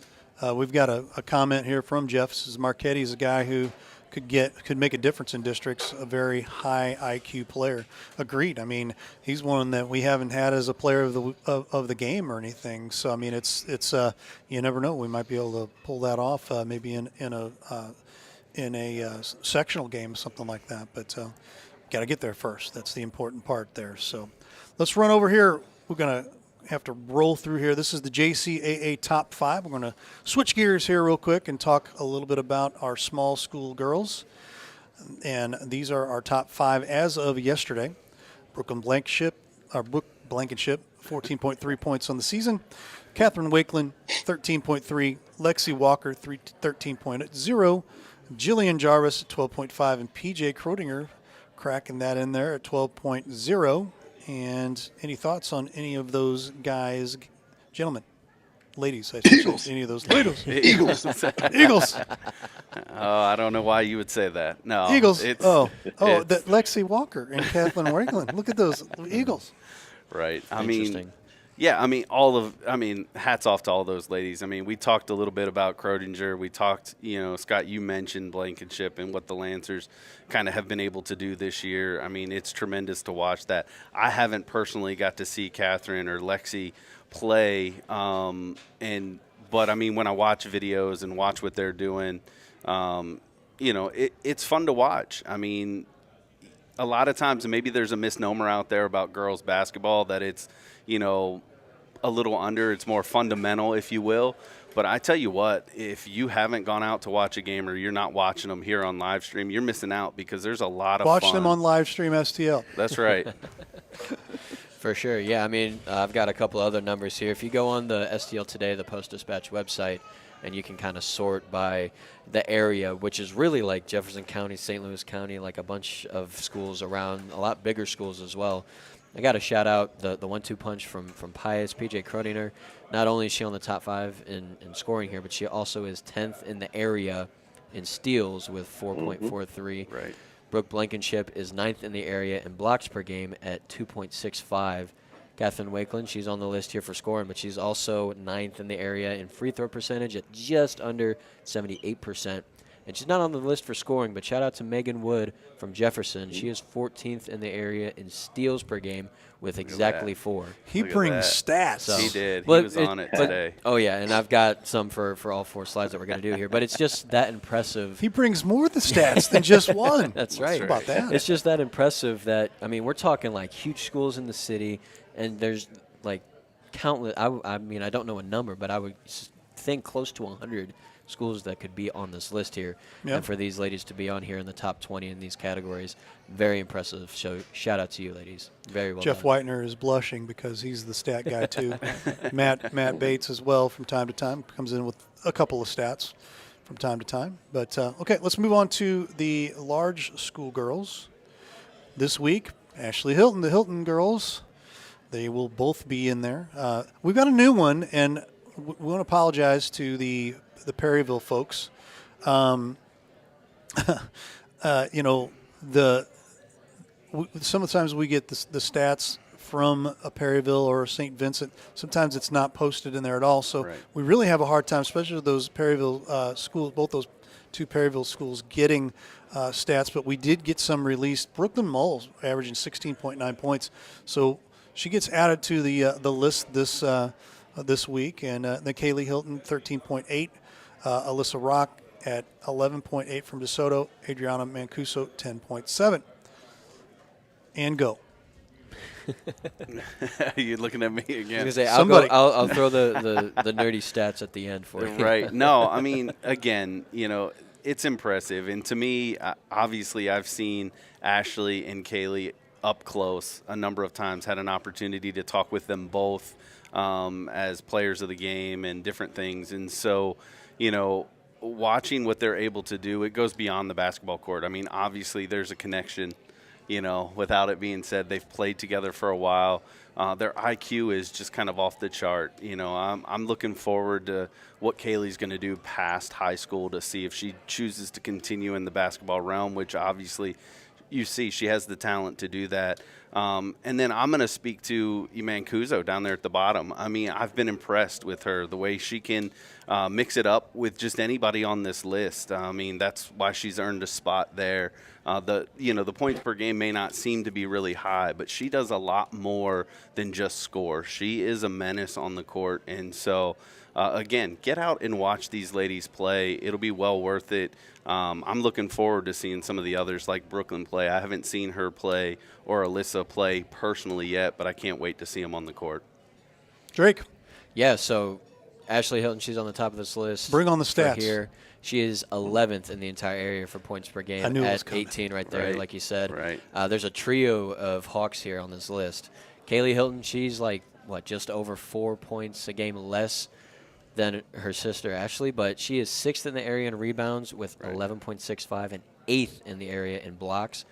We've got a comment here from Jeff. This is Marchetti is a guy who could make a difference in districts, a very high IQ player. Agreed. I mean, he's one that we haven't had as a player of the game or anything. So I mean, it's you never know. We might be able to pull that off maybe in a sectional game, something like that. But got to get there first. That's the important part there. So let's run over here. We're gonna have to roll through here. This is the JCAA Top 5. We're going to switch gears here real quick and talk a little bit about our small school girls. And these are our top 5 as of yesterday. Brooke Blankenship, 14.3 points on the season. Catherine Wakeland, 13.3. Lexi Walker, 13.0. Jillian Jarvis at 12.5. And PJ Krodinger cracking that in there at 12.0. And any thoughts on any of those guys, gentlemen, ladies? I should say, any of those ladies? Eagles. Eagles. Oh, I don't know why you would say that. No, Eagles. That Lexi Walker and Kathleen Wakeland. Look at those Eagles. Right. I mean, Yeah, hats off to all those ladies. I mean, we talked a little bit about Crodinger. We talked, Scott, you mentioned Blankenship and what the Lancers kind of have been able to do this year. I mean, it's tremendous to watch that. I haven't personally got to see Catherine or Lexi play, but I mean, when I watch videos and watch what they're doing, it's fun to watch. I mean, a lot of times, and maybe there's a misnomer out there about girls basketball that it's, a little under. It's more fundamental, if you will. But I tell you what, if you haven't gone out to watch a game or you're not watching them here on live stream, you're missing out because there's a lot of fun. Watch them on live stream STL. That's right. For sure, yeah. I mean, I've got a couple other numbers here. If you go on the STL Today, the Post-Dispatch website, and you can kind of sort by the area, which is really like Jefferson County, St. Louis County, like a bunch of schools around, a lot bigger schools as well. I got to shout out the 1-2 punch from Pius, PJ Crodinger. Not only is she on the top 5 in scoring here, but she also is 10th in the area in steals with 4.43. Right. Brooke Blankenship is 9th in the area in blocks per game at 2.65. Catherine Wakeland, she's on the list here for scoring, but she's also 9th in the area in free throw percentage at just under 78%. And she's not on the list for scoring, but shout out to Megan Wood from Jefferson. She is 14th in the area in steals per game with exactly 4. He brings stats. So, he did. He was on it today. Oh, yeah, and I've got some for all 4 slides that we're going to do here. But it's just that impressive. He brings more the stats than just one. That's right. How about that? It's just that impressive that, I mean, we're talking like huge schools in the city, and there's like countless. I mean, I don't know a number, but I would think close to 100 schools that could be on this list here. Yep. And for these ladies to be on here in the top 20 in these categories, very impressive. So shout out to you, ladies. Very well Jeff done. Whitener is blushing because he's the stat guy too. Matt Bates as well from time to time comes in with a couple of stats from time to time. But okay, let's move on to the large school girls. This week, Ashley Hilton, the Hilton girls, they will both be in there. We've got a new one, and we want to apologize to the Perryville folks. Sometimes we get the stats from a Perryville or a St. Vincent. Sometimes it's not posted in there at all. So we really have a hard time, especially with those Perryville schools, both those 2 Perryville schools getting stats. But we did get some released. Brooklyn Moles averaging 16.9 points. So she gets added to the list this week. And then Kaylee Hilton, 13.8. Alyssa Rock at 11.8 from DeSoto. Adriana Mancuso, 10.7. And go. You're looking at me again. I was gonna say, I'll throw the nerdy stats at the end for you. Right. No, I mean, again, it's impressive. And to me, obviously, I've seen Ashley and Kaylee up close a number of times, had an opportunity to talk with them both as players of the game and different things. And so, watching what they're able to do, it goes beyond the basketball court. I mean, obviously, there's a connection, without it being said. They've played together for a while. Their IQ is just kind of off the chart. I'm looking forward to what Kaylee's going to do past high school to see if she chooses to continue in the basketball realm, which obviously you see she has the talent to do that. And then I'm going to speak to Iman Kuzo down there at the bottom. I mean, I've been impressed with her, the way she can mix it up with just anybody on this list. I mean, that's why she's earned a spot there. The points per game may not seem to be really high, but she does a lot more than just score. She is a menace on the court. And so, again, get out and watch these ladies play. It'll be well worth it. I'm looking forward to seeing some of the others like Brooklyn play. I haven't seen her play or Alyssa play personally yet, but I can't wait to see them on the court. Drake. Yeah, so Ashley Hilton, she's on the top of this list. Bring on the stats. Here. She is 11th in the entire area for points per game at 18 right there, like you said. Right. There's a trio of Hawks here on this list. Kaylee Hilton, she's like, just over 4 points a game less than her sister Ashley, but she is 6th in the area in rebounds with 11.65 and 8th in the area in blocks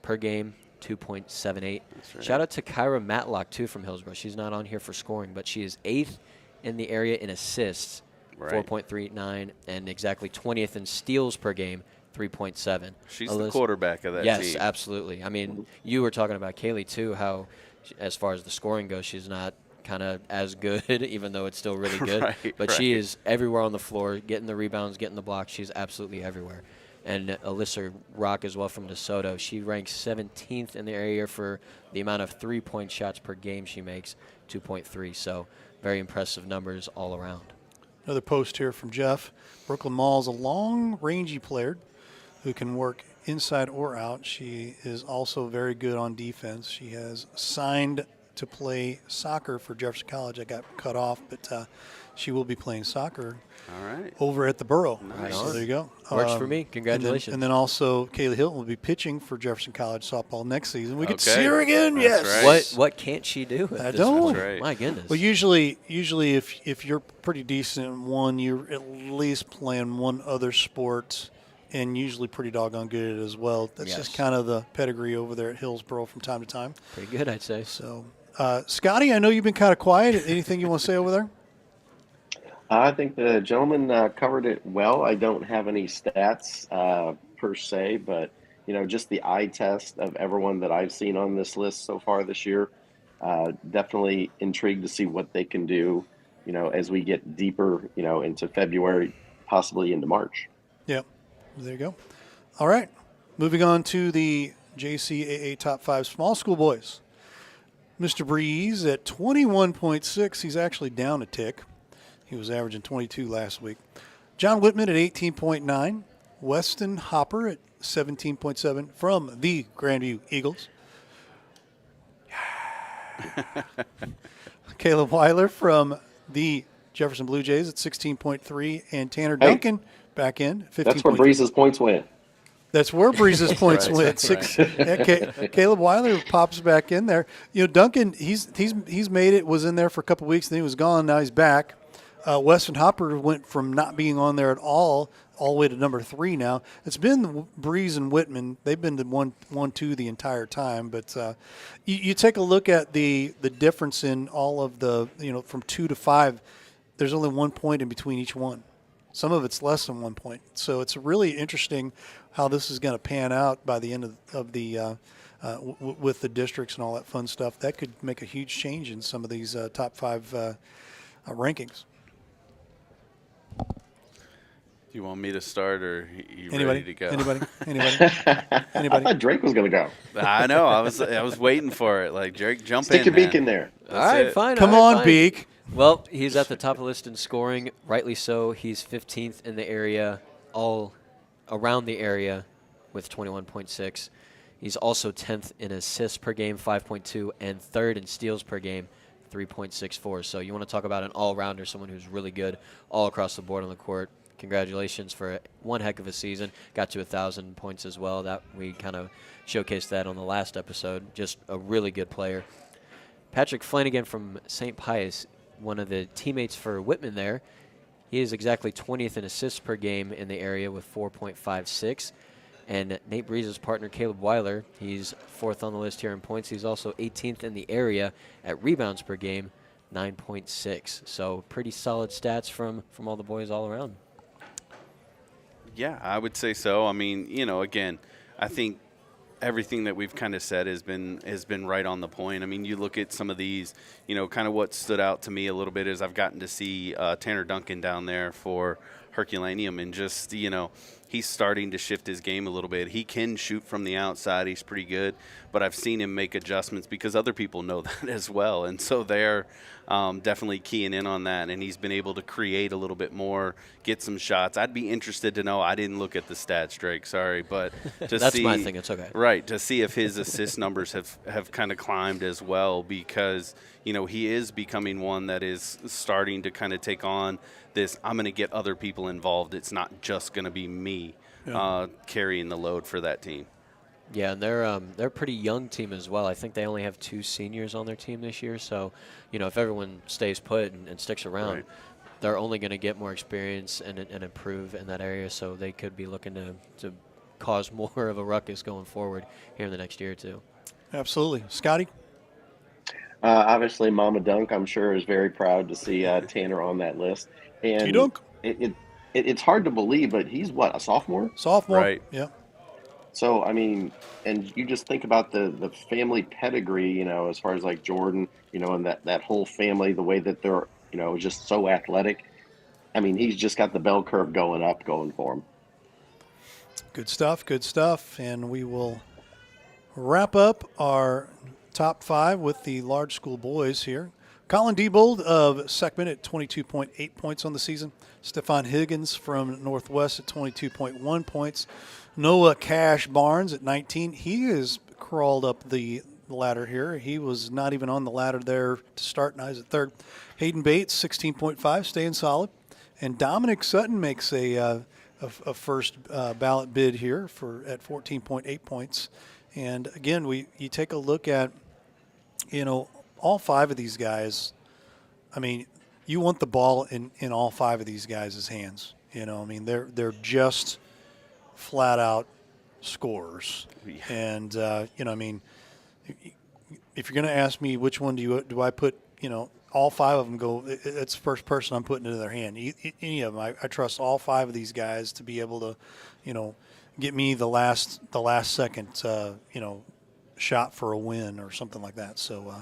per game, 2.78. Right. Shout out to Kyra Matlock, too, from Hillsborough. She's not on here for scoring, but she is 8th in the area in assists, 4.39, and exactly 20th in steals per game, 3.7. She's the quarterback of that team. Yes, absolutely. I mean, you were talking about Kaylee, too, how as far as the scoring goes, she's not kind of as good, even though it's still really good. But right. she is everywhere on the floor, getting the rebounds, getting the blocks. She's absolutely everywhere. And Alyssa Rock as well from DeSoto. She ranks 17th in the area for the amount of 3-point shots per game she makes, 2.3. So very impressive numbers all around. Another post here from Jeff. Brooklyn Mall is a long, rangy player who can work inside or out. She is also very good on defense. She has signed to play soccer for Jefferson College. I got cut off, but she will be playing soccer over at the Borough. Nice. So there you go. Works for me. Congratulations. And then also Kaylee Hilton will be pitching for Jefferson College softball next season. We get to see her again. That's yes. right. What can't she do? I don't. That's right. My goodness. Well, usually if you're pretty decent in one, you're at least playing one other sport, and usually pretty doggone good at it as well. That's just kind of the pedigree over there at Hillsboro from time to time. Pretty good, I'd say. So, Scotty, I know you've been kind of quiet. Anything you want to say over there? I think the gentleman covered it well. I don't have any stats per se, but just the eye test of everyone that I've seen on this list so far this year. Definitely intrigued to see what they can do, as we get deeper, into February, possibly into March. Yep. There you go. All right. Moving on to the JCAA Top 5 Small School Boys. Mr. Breeze at 21.6. He's actually down a tick. He was averaging 22 last week. John Whitman at 18.9. Weston Hopper at 17.7 from the Grandview Eagles. Caleb Weiler from the Jefferson Blue Jays at 16.3. And Tanner Duncan back in, 15. That's where Breeze's points went. That's where Breeze's points went. Caleb Weiler pops back in there. Duncan, he's made it, was in there for a couple weeks, then he was gone. Now he's back. Weston Hopper went from not being on there at all the way to number 3 now. It's been Breeze and Whitman. They've been the 1-2 the entire time. But you take a look at the difference in all of the, from 2 to 5, there's only 1 point in between each one. Some of it's less than 1 point. So it's really interesting how this is going to pan out by the end of the with the districts and all that fun stuff. That could make a huge change in some of these top 5 rankings. You want me to start, or you Anybody? ready to go? Anybody? I thought Drake was going to go. I know. I was waiting for it. Like, Drake, jump Stick in, your beak man. in there. All right, fine. Come all right, on, fine. Beak. Well, he's at the top of the list in scoring, rightly so. He's 15th in the area, all around the area with 21.6. He's also 10th in assists per game, 5.2, and 3rd in steals per game, 3.64. So you want to talk about an all-rounder, someone who's really good all across the board on the court. Congratulations for one heck of a season. Got to 1,000 points as well. That we kind of showcased that on the last episode. Just a really good player. Patrick Flanagan from St. Pius, one of the teammates for Whitman there. He is exactly 20th in assists per game in the area with 4.56. And Nate Breeze's partner, Caleb Weiler, he's 4th on the list here in points. He's also 18th in the area at rebounds per game, 9.6. So pretty solid stats from all the boys all around. Yeah, I would say so. I mean, again, I think everything that we've kind of said has been right on the point. I mean, you look at some of these, kind of what stood out to me a little bit is I've gotten to see Tanner Duncan down there for Herculaneum, and just, he's starting to shift his game a little bit. He can shoot from the outside. He's pretty good. But I've seen him make adjustments because other people know that as well. And so they're definitely keying in on that. And he's been able to create a little bit more, get some shots. I'd be interested to know. I didn't look at the stats, Drake. Sorry. But to That's see, my thing. It's okay. Right. To see if his assist numbers have kind of climbed as well, because, he is becoming one that is starting to kind of take on this, I'm going to get other people involved. It's not just going to be me carrying the load for that team. Yeah, and they're a pretty young team as well. I think they only have 2 seniors on their team this year. So, if everyone stays put and sticks around, they're only going to get more experience and improve in that area. So they could be looking to cause more of a ruckus going forward here in the next year or two. Absolutely. Scotty? Obviously, Mama Dunk, I'm sure, is very proud to see Tanner on that list. And T-Dunk. It's hard to believe, but he's what, a sophomore? Sophomore. Right. Yeah. So, I mean, and you just think about the family pedigree, as far as like Jordan, and that whole family, the way that they're, just so athletic. I mean, he's just got the bell curve going up, going for him. Good stuff, good stuff. And we will wrap up our top 5 with the large school boys here. Colin Diebold of Seckman at 22.8 points on the season. Stephon Higgins from Northwest at 22.1 points. Noah Cash Barnes at 19. He has crawled up the ladder here. He was not even on the ladder there to start, now he's at 3rd. Hayden Bates, 16.5, staying solid. And Dominic Sutton makes a first ballot bid here at 14.8 points. And again, you take a look at, all 5 of these guys. I mean, you want the ball in all 5 of these guys' hands. They're just flat out scorers. Yeah. And if you're going to ask me which one do I put, all 5 of them go. It's the first person I'm putting into their hand. Any of them, I trust all 5 of these guys to be able to, get me the last second, shot for a win or something like that. So,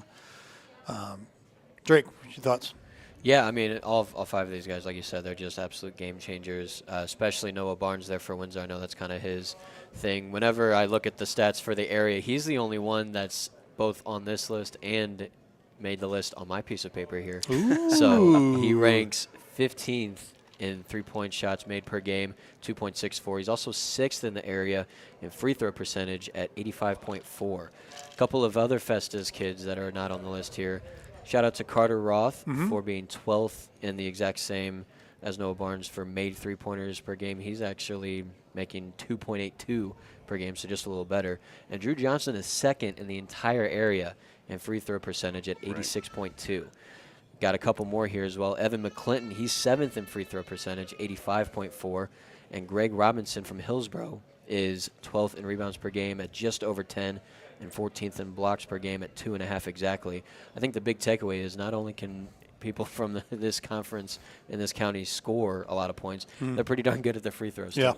Drake, what's your thoughts? Yeah, I mean, all 5 of these guys, like you said, they're just absolute game changers, especially Noah Barnes there for Windsor. I know that's kind of his thing. Whenever I look at the stats for the area, he's the only one that's both on this list and made the list on my piece of paper here. Ooh. So he ranks 15th in three-point shots made per game, 2.64. He's also 6th in the area in free throw percentage at 85.4. A couple of other Festus kids that are not on the list here. Shout out to Carter Roth for being 12th in the exact same as Noah Barnes for made three-pointers per game. He's actually making 2.82 per game, so just a little better. And Drew Johnson is 2nd in the entire area in free throw percentage at 86.2. Got a couple more here as well. Evan McClinton, he's 7th in free throw percentage, 85.4. And Greg Robinson from Hillsborough is 12th in rebounds per game at just over 10 and 14th in blocks per game at 2.5 exactly. I think the big takeaway is not only can people from this conference in this county score a lot of points, they're pretty darn good at their free throws. Yeah.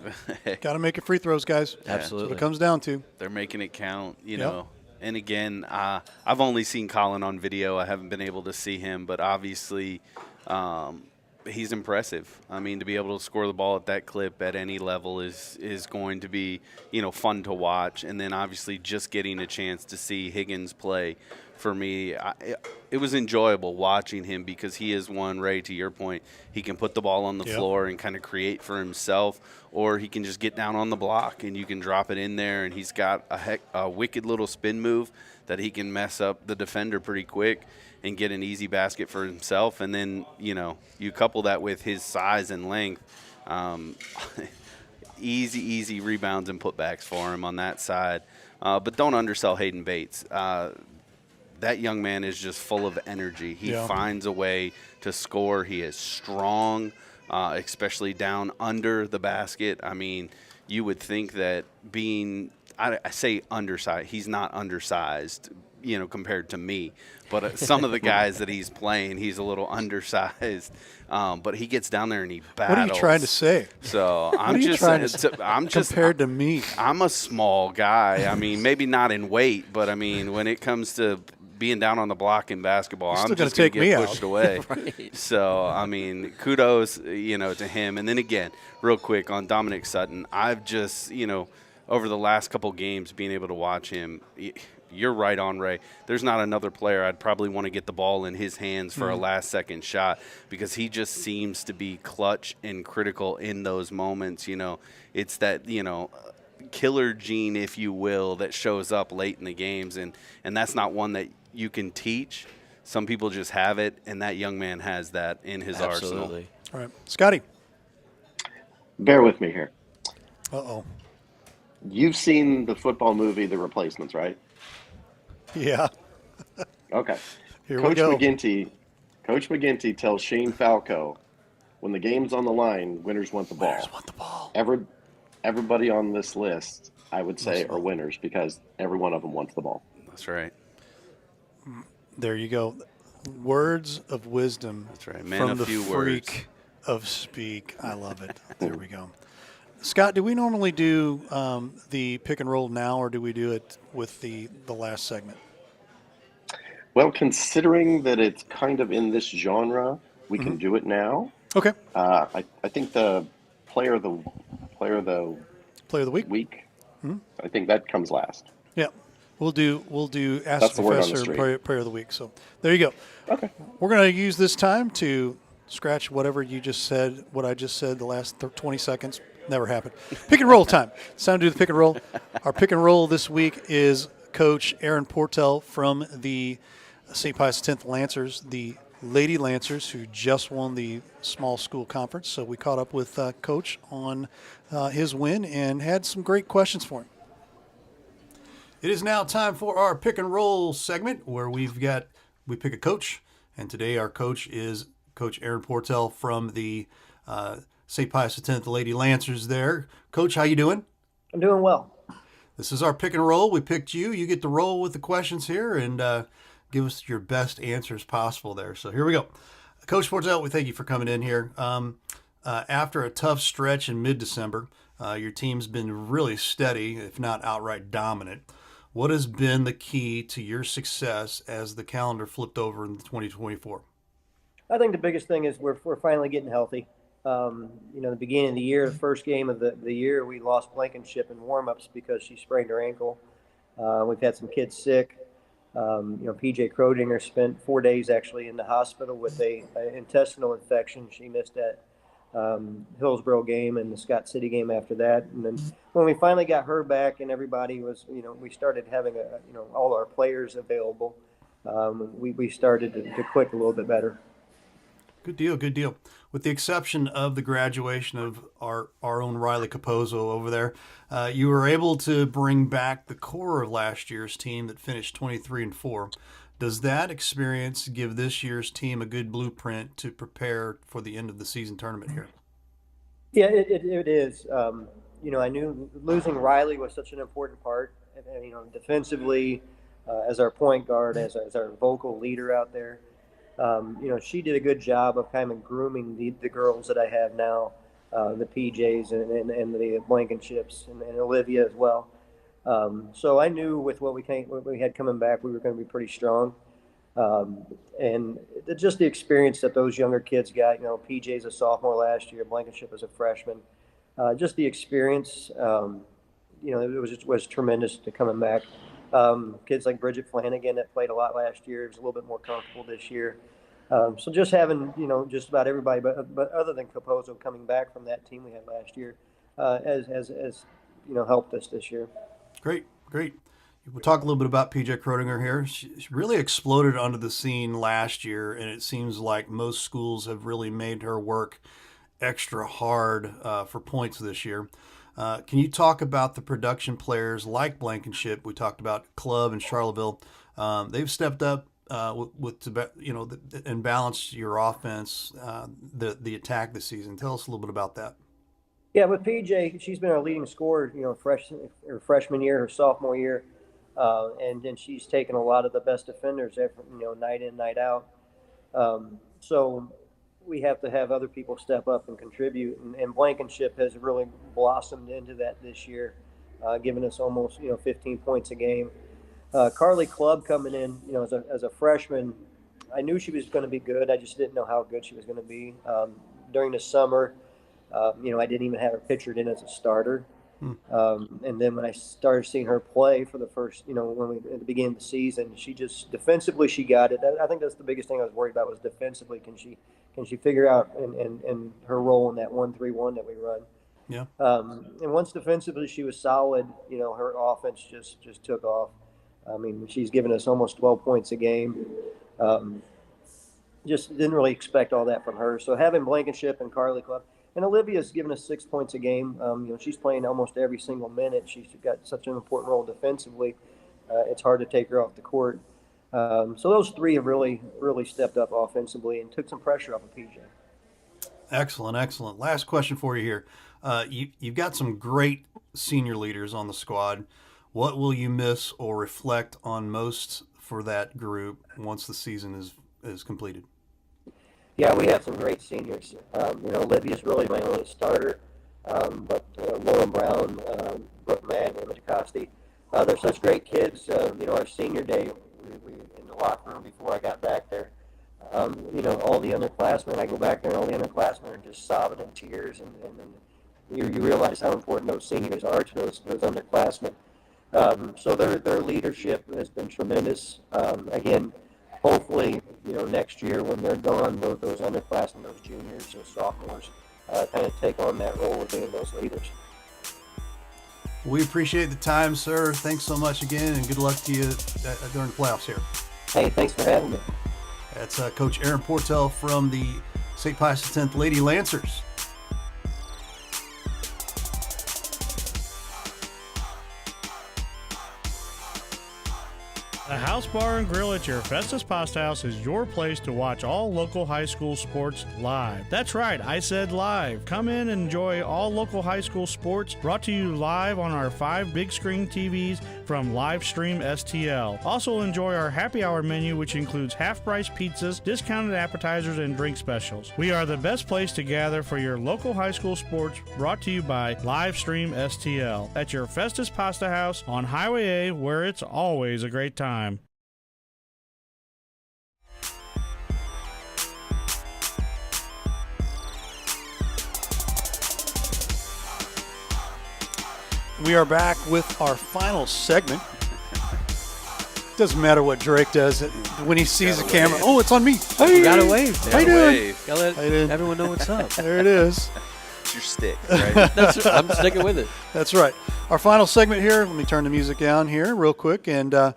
Got to make it free throws, guys. Absolutely. That's what it comes down to. They're making it count, you know. And again, I've only seen Colin on video. I haven't been able to see him, but obviously he's impressive. I mean, to be able to score the ball at that clip at any level is going to be, fun to watch. And then obviously just getting a chance to see Higgins play for me, it was enjoyable watching him because he is one, Ray, to your point, he can put the ball on the floor and kind of create for himself, or he can just get down on the block and you can drop it in there, and he's got a wicked little spin move that he can mess up the defender pretty quick and get an easy basket for himself. And then, you couple that with his size and length, easy rebounds and putbacks for him on that side. But don't undersell Hayden Bates. That young man is just full of energy. He finds a way to score. He is strong, especially down under the basket. I mean, you would think that I say undersized. He's not undersized, compared to me. But some of the guys that he's playing, he's a little undersized. But he gets down there and he battles. What are you trying to say? So I'm just compared to me. I'm a small guy. I mean, maybe not in weight, but I mean, when it comes to being down on the block in basketball, I'm just going to get pushed away. Right. So, I mean, kudos, to him. And then again, real quick on Dominic Sutton, I've just, over the last couple games being able to watch him, you're right on, Ray. There's not another player I'd probably want to get the ball in his hands for a last-second shot because he just seems to be clutch and critical in those moments. It's that, killer gene, if you will, that shows up late in the games, and that's not one that you can teach. Some people just have it, and that young man has that in his arsenal. Absolutely. All right. Scotty. Bear with me here. Uh-oh. You've seen the football movie The Replacements, right? Yeah. Okay. Here Coach we go. Coach McGinty tells Shane Falco, when the game's on the line, winners want the ball. Winners want the ball. Everybody on this list, I would say, are winners because every one of them wants the ball. That's right. There you go. Words of wisdom. That's right. Man from of the few freak words. of speak. I love it. There we go. Scott, do we normally do the pick and roll now, or do we do it with the last segment? Well, considering that it's kind of in this genre, we can do it now. Okay. I think the player of the player of the Player of the week. I think that comes last. Yeah. We'll do Ask That's the the word on the Professor street. prayer of the week. So there you go. Okay. We're going to use this time to scratch whatever you just said, what I just said the last 20 seconds. Never happened. Pick and roll time. It's time to do the pick and roll. Our pick and roll this week is Coach Aaron Portell from the St. Pius X Lancers, the Lady Lancers, who just won the small school conference. So we caught up with Coach on his win and had some great questions for him. It is now time for our pick and roll segment where we pick a coach, and today our coach is Coach Aaron Portell from the St. Pius X Lady Lancers there. Coach, how you doing? I'm doing well. This is our pick and roll. We picked you. You get to roll with the questions here and give us your best answers possible there. So here we go. Coach Portell, we thank you for coming in here. After a tough stretch in mid-December, your team's been really steady, if not outright dominant. What has been the key to your success as the calendar flipped over in 2024? I think the biggest thing is we're finally getting healthy. The beginning of the year, the first game of the year, we lost Blankenship in warm-ups because she sprained her ankle. We've had some kids sick. PJ Crodinger spent 4 days actually in the hospital with a intestinal infection. She missed that Hillsborough game and the Scott City game after that. And then when we finally got her back and everybody was, we started having all our players available. We started to click a little bit better. Good deal, good deal. With the exception of the graduation of our own Riley Capozzo over there, you were able to bring back the core of last year's team that finished 23-4. Does that experience give this year's team a good blueprint to prepare for the end of the season tournament here? Yeah, it is. I knew losing Riley was such an important part. Defensively, as our point guard, as our vocal leader out there. She did a good job of kind of grooming the girls that I have now, the PJs and the Blankenships and Olivia as well. So I knew with what we had coming back, we were going to be pretty strong. And just the experience that those younger kids got, PJ's a sophomore last year, Blankenship was a freshman. Just the experience, it was tremendous to coming back. Kids like Bridget Flanagan that played a lot last year was a little bit more comfortable this year. So just having, just about everybody, but other than Capozzo coming back from that team we had last year, has helped us this year. Great. We'll talk a little bit about PJ Crodinger here. She really exploded onto the scene last year, and it seems like most schools have really made her work extra hard for points this year. Can you talk about the production players like Blankenship? We talked about Club and Charlottesville. They've stepped up and balanced your offense, the attack this season. Tell us a little bit about that. Yeah, with PJ, she's been our leading scorer, her freshman year, her sophomore year, and then she's taken a lot of the best defenders, night in, night out. So we have to have other people step up and contribute, and Blankenship has really blossomed into that this year, giving us almost 15 points a game. Carly Club coming in, as a freshman, I knew she was going to be good. I just didn't know how good she was going to be. During the summer, I didn't even have her pictured in as a starter. And then when I started seeing her play for the first, at the beginning of the season, she just defensively she got it. I think that's the biggest thing I was worried about was defensively. Can she figure out and her role in that 1-3-1 that we run? Yeah. And once defensively she was solid, her offense just took off. I mean, she's given us almost 12 points a game. Just didn't really expect all that from her. So having Blankenship and Carly Club. And Olivia's given us 6 points a game. She's playing almost every single minute. She's got such an important role defensively. It's hard to take her off the court. So those three have really, really stepped up offensively and took some pressure off of PJ. Excellent. Last question for you here. You've got some great senior leaders on the squad. What will you miss or reflect on most for that group once the season is completed? Yeah, we have some great seniors. Olivia's really my only starter. but Lauren Brown, Brooke Mann, Emma DeCosti, they're such great kids. Our senior day, we in the locker room before I got back there. All the underclassmen, I go back there and all the underclassmen are just sobbing in tears, and you realize how important those seniors are to those underclassmen. So their leadership has been tremendous. Again, hopefully, next year when they're gone, those underclassmen, those juniors, those sophomores, kind of take on that role of being those leaders. We appreciate the time, sir. Thanks so much again, and good luck to you during the playoffs here. Hey, thanks for having me. That's Coach Aaron Portell from the St. Pius X Lady Lancers. The House Bar and Grill at your Festus Pasta House is your place to watch all local high school sports live. That's right, I said live. Come in and enjoy all local high school sports brought to you live on our 5 big screen TVs from Livestream STL. Also enjoy our happy hour menu, which includes half-price pizzas, discounted appetizers, and drink specials. We are the best place to gather for your local high school sports, brought to you by Livestream STL at your Festus Pasta House on Highway A, where it's always a great time. We are back with our final segment. Doesn't matter what Drake does. When he sees the camera, oh, it's on me. Hey, You gotta wave. How you doing? Gotta let How you doing? everyone know what's up. There it is. It's your stick, right? I'm sticking with it. That's right. Our final segment here. Let me turn the music down here real quick, and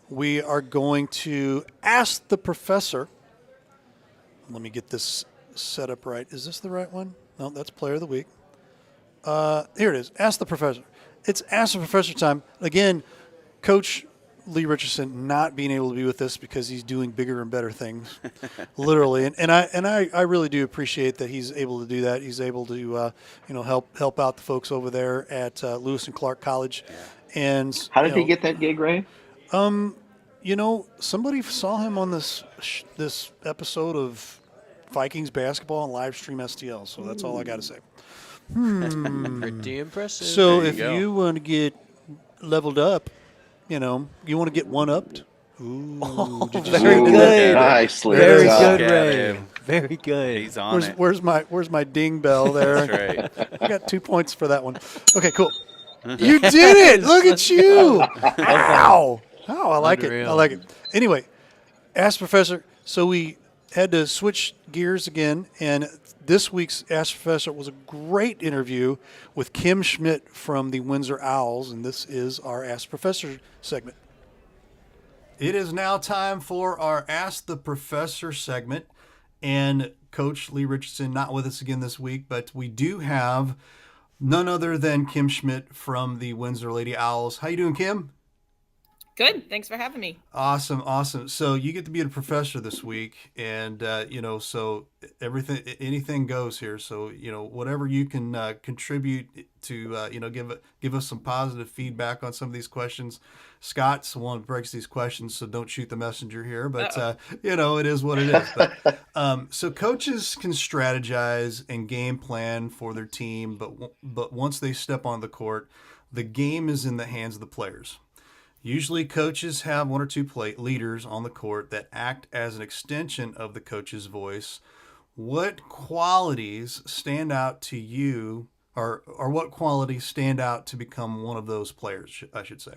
we are going to ask the professor. Let me get this set up right. Is this the right one? No, that's Player of the Week. Here it is. Ask the professor. It's Ask the Professor time. Again, Coach Lee Richardson not being able to be with us because he's doing bigger and better things, literally. And I really do appreciate that he's able to do that. He's able to help out the folks over there at Lewis and Clark College. Yeah. And How did he get that gig, Ray? Somebody saw him on this episode of Vikings basketball on Livestream STL. So that's all I got to say. Pretty impressive. So There you if go. you want to get leveled up, you want to get one-upped. Ooh, did you see very what I did good. there? Nicely Very done. good, Look at Ray. him. Very good. He's on it. Where's my ding bell there? That's right. I got 2 points for that one. Okay, cool. You did it! Look at you! Ow! I like it. I Unreal. like it. Anyway, Ask Professor. So we had to switch gears again, and this week's Ask Professor was a great interview with Kim Schmidt from the Windsor Owls, and this is our Ask Professor segment. It is now time for our Ask the Professor segment, and Coach Lee Richardson not with us again this week, but we do have none other than Kim Schmidt from the Windsor Lady Owls. How you doing, Kim? Good. Thanks for having me. Awesome. So you get to be a professor this week, and so anything goes here. So whatever you can contribute to, give us some positive feedback on some of these questions. Scott's the one who breaks these questions, so don't shoot the messenger here. But it is what it is. But so coaches can strategize and game plan for their team, but once they step on the court, the game is in the hands of the players. Usually coaches have one or two leaders on the court that act as an extension of the coach's voice. What qualities stand out to you, or what qualities stand out to become one of those players, I should say?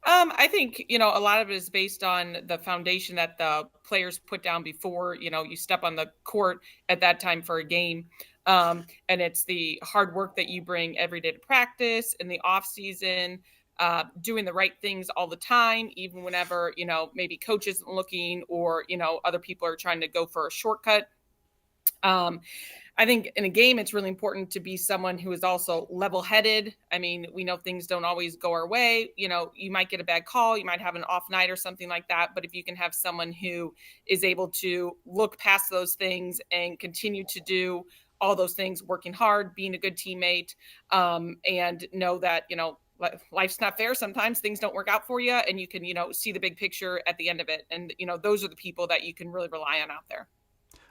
I think, a lot of it is based on the foundation that the players put down before, you step on the court at that time for a game. And it's the hard work that you bring every day to practice in the off season. Doing the right things all the time, even whenever, maybe coach isn't looking or, other people are trying to go for a shortcut. I think in a game, it's really important to be someone who is also level-headed. I mean, we know things don't always go our way. You might get a bad call, you might have an off night or something like that. But if you can have someone who is able to look past those things and continue to do all those things, working hard, being a good teammate, and know that, life's not fair. Sometimes things don't work out for you, and you can, see the big picture at the end of it. And, those are the people that you can really rely on out there.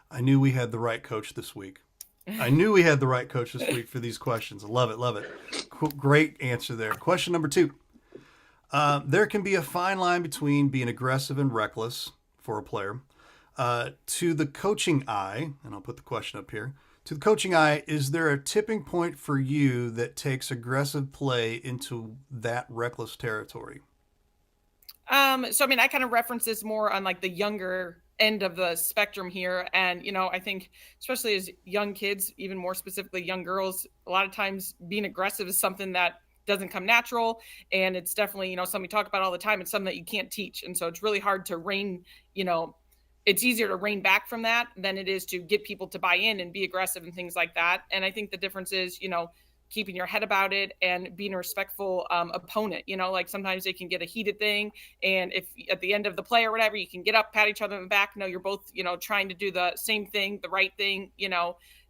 I knew we had the right coach this week. I knew we had the right coach this week for these questions. I love it, love it. Great answer there. Question number 2. There can be a fine line between being aggressive and reckless for a player. To the coaching eye, and I'll put the question up here, to the coaching eye, is there a tipping point for you that takes aggressive play into that reckless territory? So I mean, I kind of reference this more on like the younger end of the spectrum here. And, I think especially as young kids, even more specifically young girls, a lot of times being aggressive is something that doesn't come natural. And it's definitely, something we talk about all the time. It's something that you can't teach. And so it's really hard to it's easier to rein back from that than it is to get people to buy in and be aggressive and things like that. And I think the difference is, keeping your head about it and being a respectful opponent. Like sometimes they can get a heated thing. And if at the end of the play or whatever, you can get up, pat each other on the back. No, you're both, trying to do the same thing, the right thing,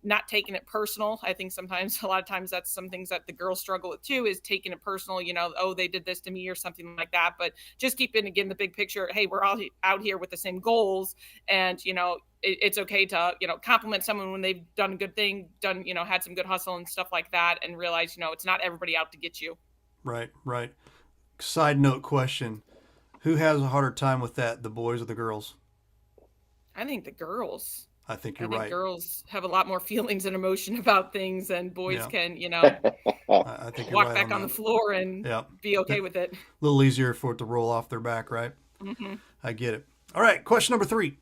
not taking it personal. I think sometimes, a lot of times that's some things that the girls struggle with too, is taking it personal, oh, they did this to me or something like that. But just keeping, again, the big picture. Hey, we're all out here with the same goals. And, it's okay to, compliment someone when they've done a good thing, had some good hustle and stuff like that, and realize, it's not everybody out to get you. Right, right. Side note question. Who has a harder time with that, the boys or the girls? I think the girls. I think you're I think right. Girls have a lot more feelings and emotion about things, and boys can, I think you're walk right back on the floor and be okay with it. A little easier for it to roll off their back, right? Mm-hmm. I get it. All right, question number 3.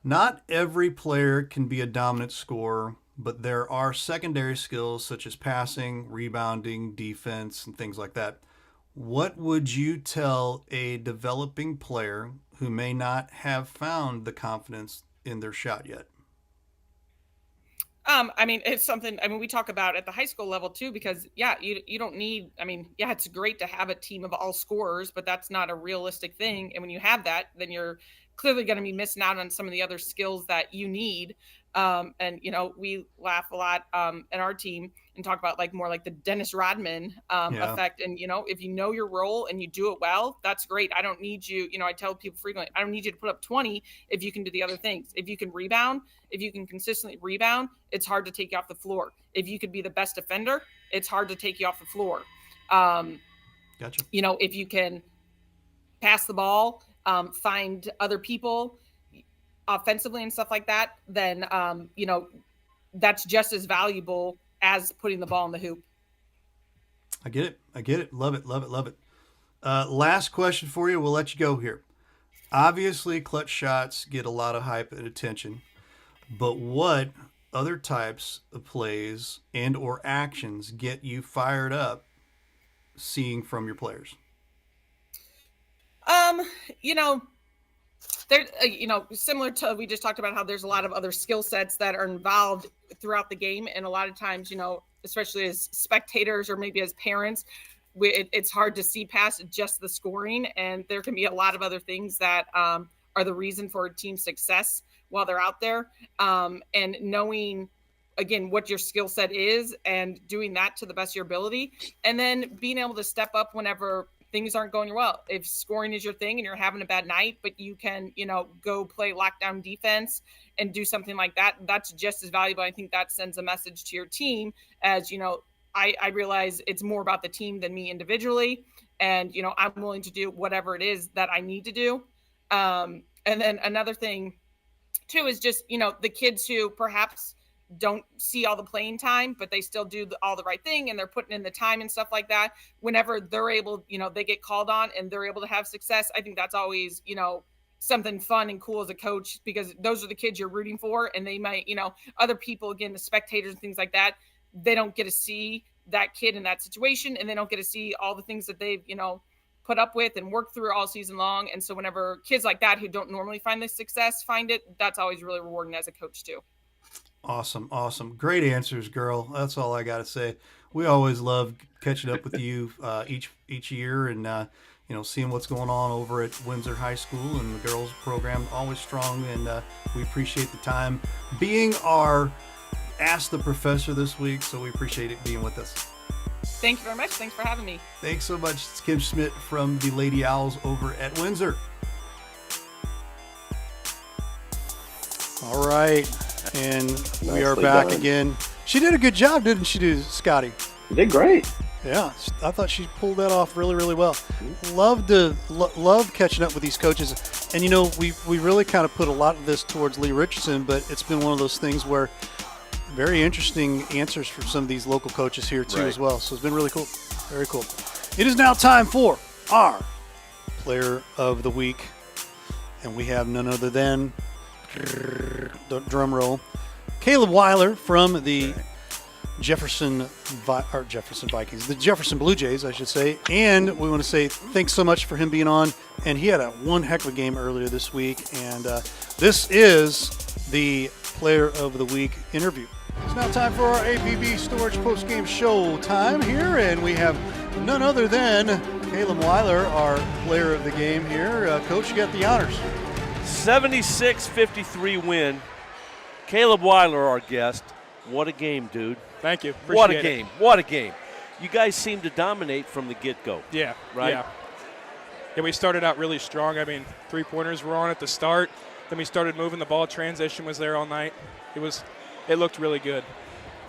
Not every player can be a dominant scorer, but there are secondary skills such as passing, rebounding, defense, and things like that. What would you tell a developing player who may not have found the confidence in their shot yet? I mean, it's something, we talk about at the high school level too, because you don't need, it's great to have a team of all scorers, but that's not a realistic thing. And when you have that, then you're clearly going to be missing out on some of the other skills that you need. And, we laugh a lot at our team and talk about more like the Dennis Rodman effect. And, if you know your role and you do it well, that's great. I don't need you. I tell people frequently, I don't need you to put up 20 if you can do the other things. If you can rebound, if you can consistently rebound, it's hard to take you off the floor. If you could be the best defender, it's hard to take you off the floor. Gotcha. If you can pass the ball, find other people offensively and stuff like that, then, that's just as valuable as putting the ball in the hoop. I get it. Love it. Last question for you. We'll let you go here. Obviously, clutch shots get a lot of hype and attention, but what other types of plays and or actions get you fired up seeing from your players? There, similar to, we just talked about how there's a lot of other skill sets that are involved throughout the game. And a lot of times, especially as spectators or maybe as parents, it's hard to see past just the scoring. And there can be a lot of other things that are the reason for a team's success while they're out there. And knowing, again, what your skill set is and doing that to the best of your ability. And then being able to step up whenever things aren't going well. If scoring is your thing and you're having a bad night, but you can, go play lockdown defense and do something like that, that's just as valuable. I think that sends a message to your team as, I realize it's more about the team than me individually. And, I'm willing to do whatever it is that I need to do. And then another thing too is just, the kids who perhaps don't see all the playing time, but they still do all the right thing and they're putting in the time and stuff like that. Whenever they're able, they get called on and they're able to have success. I think that's always, something fun and cool as a coach, because those are the kids you're rooting for. And they might, other people, again, the spectators and things like that, they don't get to see that kid in that situation. And they don't get to see all the things that they've, put up with and work through all season long. And so whenever kids like that, who don't normally find this success, find it, that's always really rewarding as a coach too. Awesome. Great answers, girl. That's all I got to say. We always love catching up with you each year and, seeing what's going on over at Windsor High School, and the girls program always strong. And we appreciate the time being our Ask the Professor this week. So we appreciate it being with us. Thank you very much. Thanks for having me. Thanks so much. It's Kim Schmidt from the Lady Owls over at Windsor. All right. And we are Nicely back done. again. She did a good job, didn't she, Scotty? You did great. Yeah, I thought she pulled that off really, really well. Love catching up with these coaches. And, you know, we really kind of put a lot of this towards Lee Richardson, but it's been one of those things where very interesting answers from some of these local coaches here, too, as well. So it's been really cool. Very cool. It is now time for our Player of the Week. And we have none other than, drum roll, Caleb Weiler from the Jefferson Vikings, the Jefferson Blue Jays, I should say. And we want to say thanks so much for him being on. And he had one heck of a game earlier this week. And this is the Player of the Week interview. It's now time for our APB Storage post-game show time here. And we have none other than Caleb Weiler, our Player of the Game here. Coach, you got the honors. 76-53 win. Caleb Weiler, our guest. What a game, dude. Thank you. What a Appreciate game. What a game. You guys seem to dominate from the get-go. Yeah. Right? Yeah, we started out really strong. I mean, three-pointers were on at the start. Then we started moving the ball. Transition was there all night. It looked really good.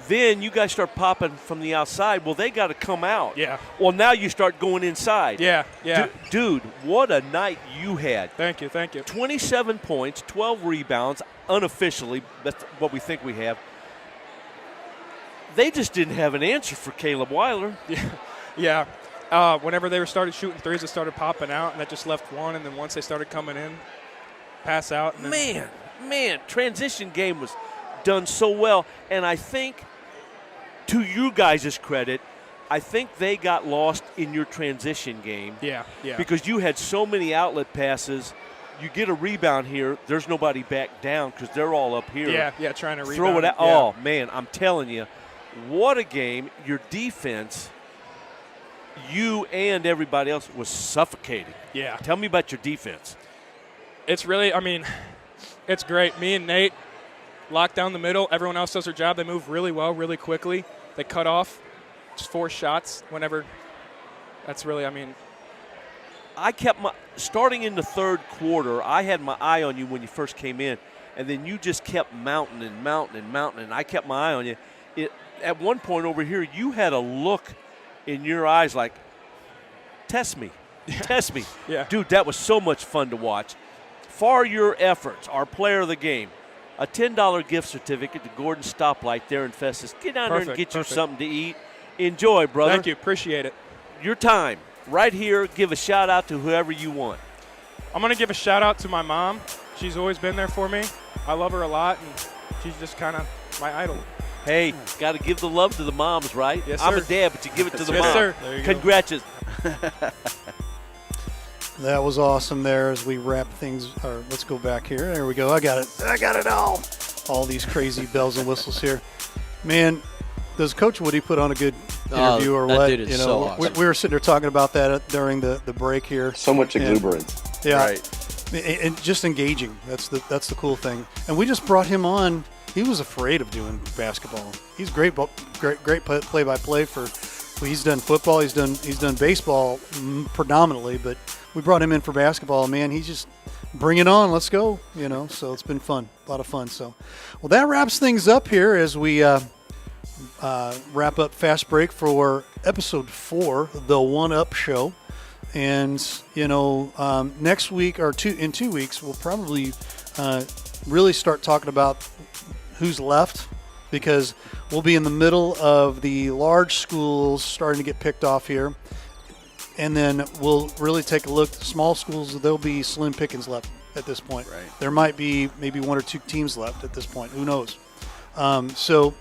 Then you guys start popping from the outside. Well, they got to come out. Yeah. Well, now you start going inside. Yeah. Dude, what a night you had. Thank you. 27 points, 12 rebounds, unofficially. That's what we think we have. They just didn't have an answer for Caleb Weiler. Yeah. Whenever they started shooting threes, it started popping out, and that just left one. And then once they started coming in, pass out. And then Man, transition game was done so well. And I think, to you guys' credit, I think they got lost in your transition game. Yeah. Because you had so many outlet passes. You get a rebound here, there's nobody back down because they're all up here. Yeah, trying to rebound. Throw it out. Yeah. Oh, man, I'm telling you, what a game. Your defense, you and everybody else, was suffocating. Yeah. Tell me about your defense. It's really, it's great. Me and Nate lock down the middle. Everyone else does their job. They move really well, really quickly. They cut off just 4 shots whenever. That's really, I kept starting in the third quarter, I had my eye on you when you first came in, and then you just kept mounting and I kept my eye on you. At one point over here, you had a look in your eyes like, test me. Yeah. Dude, that was so much fun to watch. For your efforts, our Player of the Game, a $10 gift certificate to Gordon's Stoplight there in Festus. Get down there and get you something to eat. Enjoy, brother. Thank you. Appreciate it. Your time. Right here, give a shout-out to whoever you want. I'm going to give a shout-out to my mom. She's always been there for me. I love her a lot, and she's just kind of my idol. Hey, got to give the love to the moms, right? Yes, I'm sir. a dad, but you give it to the Yes, mom. sir. There you go. Congratulations. That was awesome there as we wrap things. Or let's go back here. There we go. I got it all. All these crazy bells and whistles here. Man, does Coach Woody put on a good interview or that what? dude is so awesome. We were sitting there talking about that during the break here. So much exuberance. Yeah. Right. And just engaging. That's the cool thing. And we just brought him on. He was afraid of doing basketball. He's great play-by-play for. Well, he's done football. He's done baseball predominantly, but we brought him in for basketball. Man, he's just bring it on. Let's go. So it's been fun, a lot of fun. So, well, that wraps things up here as we wrap up Fast Break for episode 4, the One Up Show. And next week or in 2 weeks, we'll probably really start talking about who's left, because we'll be in the middle of the large schools starting to get picked off here. And then we'll really take a look. Small schools, there'll be slim pickings left at this point. Right. There might be maybe 1 or 2 teams left at this point. Who knows? So,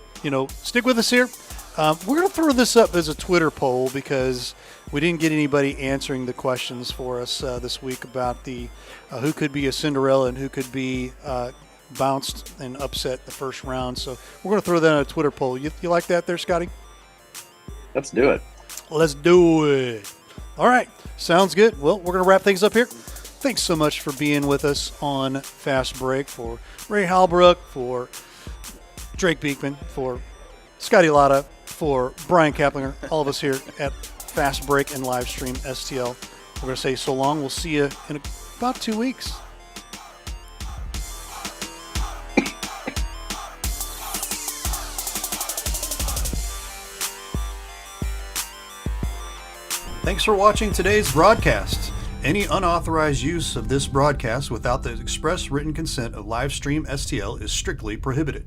stick with us here. We're going to throw this up as a Twitter poll because we didn't get anybody answering the questions for us this week about the who could be a Cinderella and who could be bounced and upset the first round. So we're going to throw that on a Twitter poll. You like that there, Scotty? Let's do it. Let's do it. All right. Sounds good. Well, we're going to wrap things up here. Thanks so much for being with us on Fast Break. For Ray Halbrook, for Drake Beekman, for Scotty Latta, for Brian Kaplinger, all of us here at Fast Break and Livestream STL. We're going to say so long. We'll see you in about 2 weeks. Thanks for watching today's broadcast. Any unauthorized use of this broadcast without the express written consent of Livestream STL is strictly prohibited.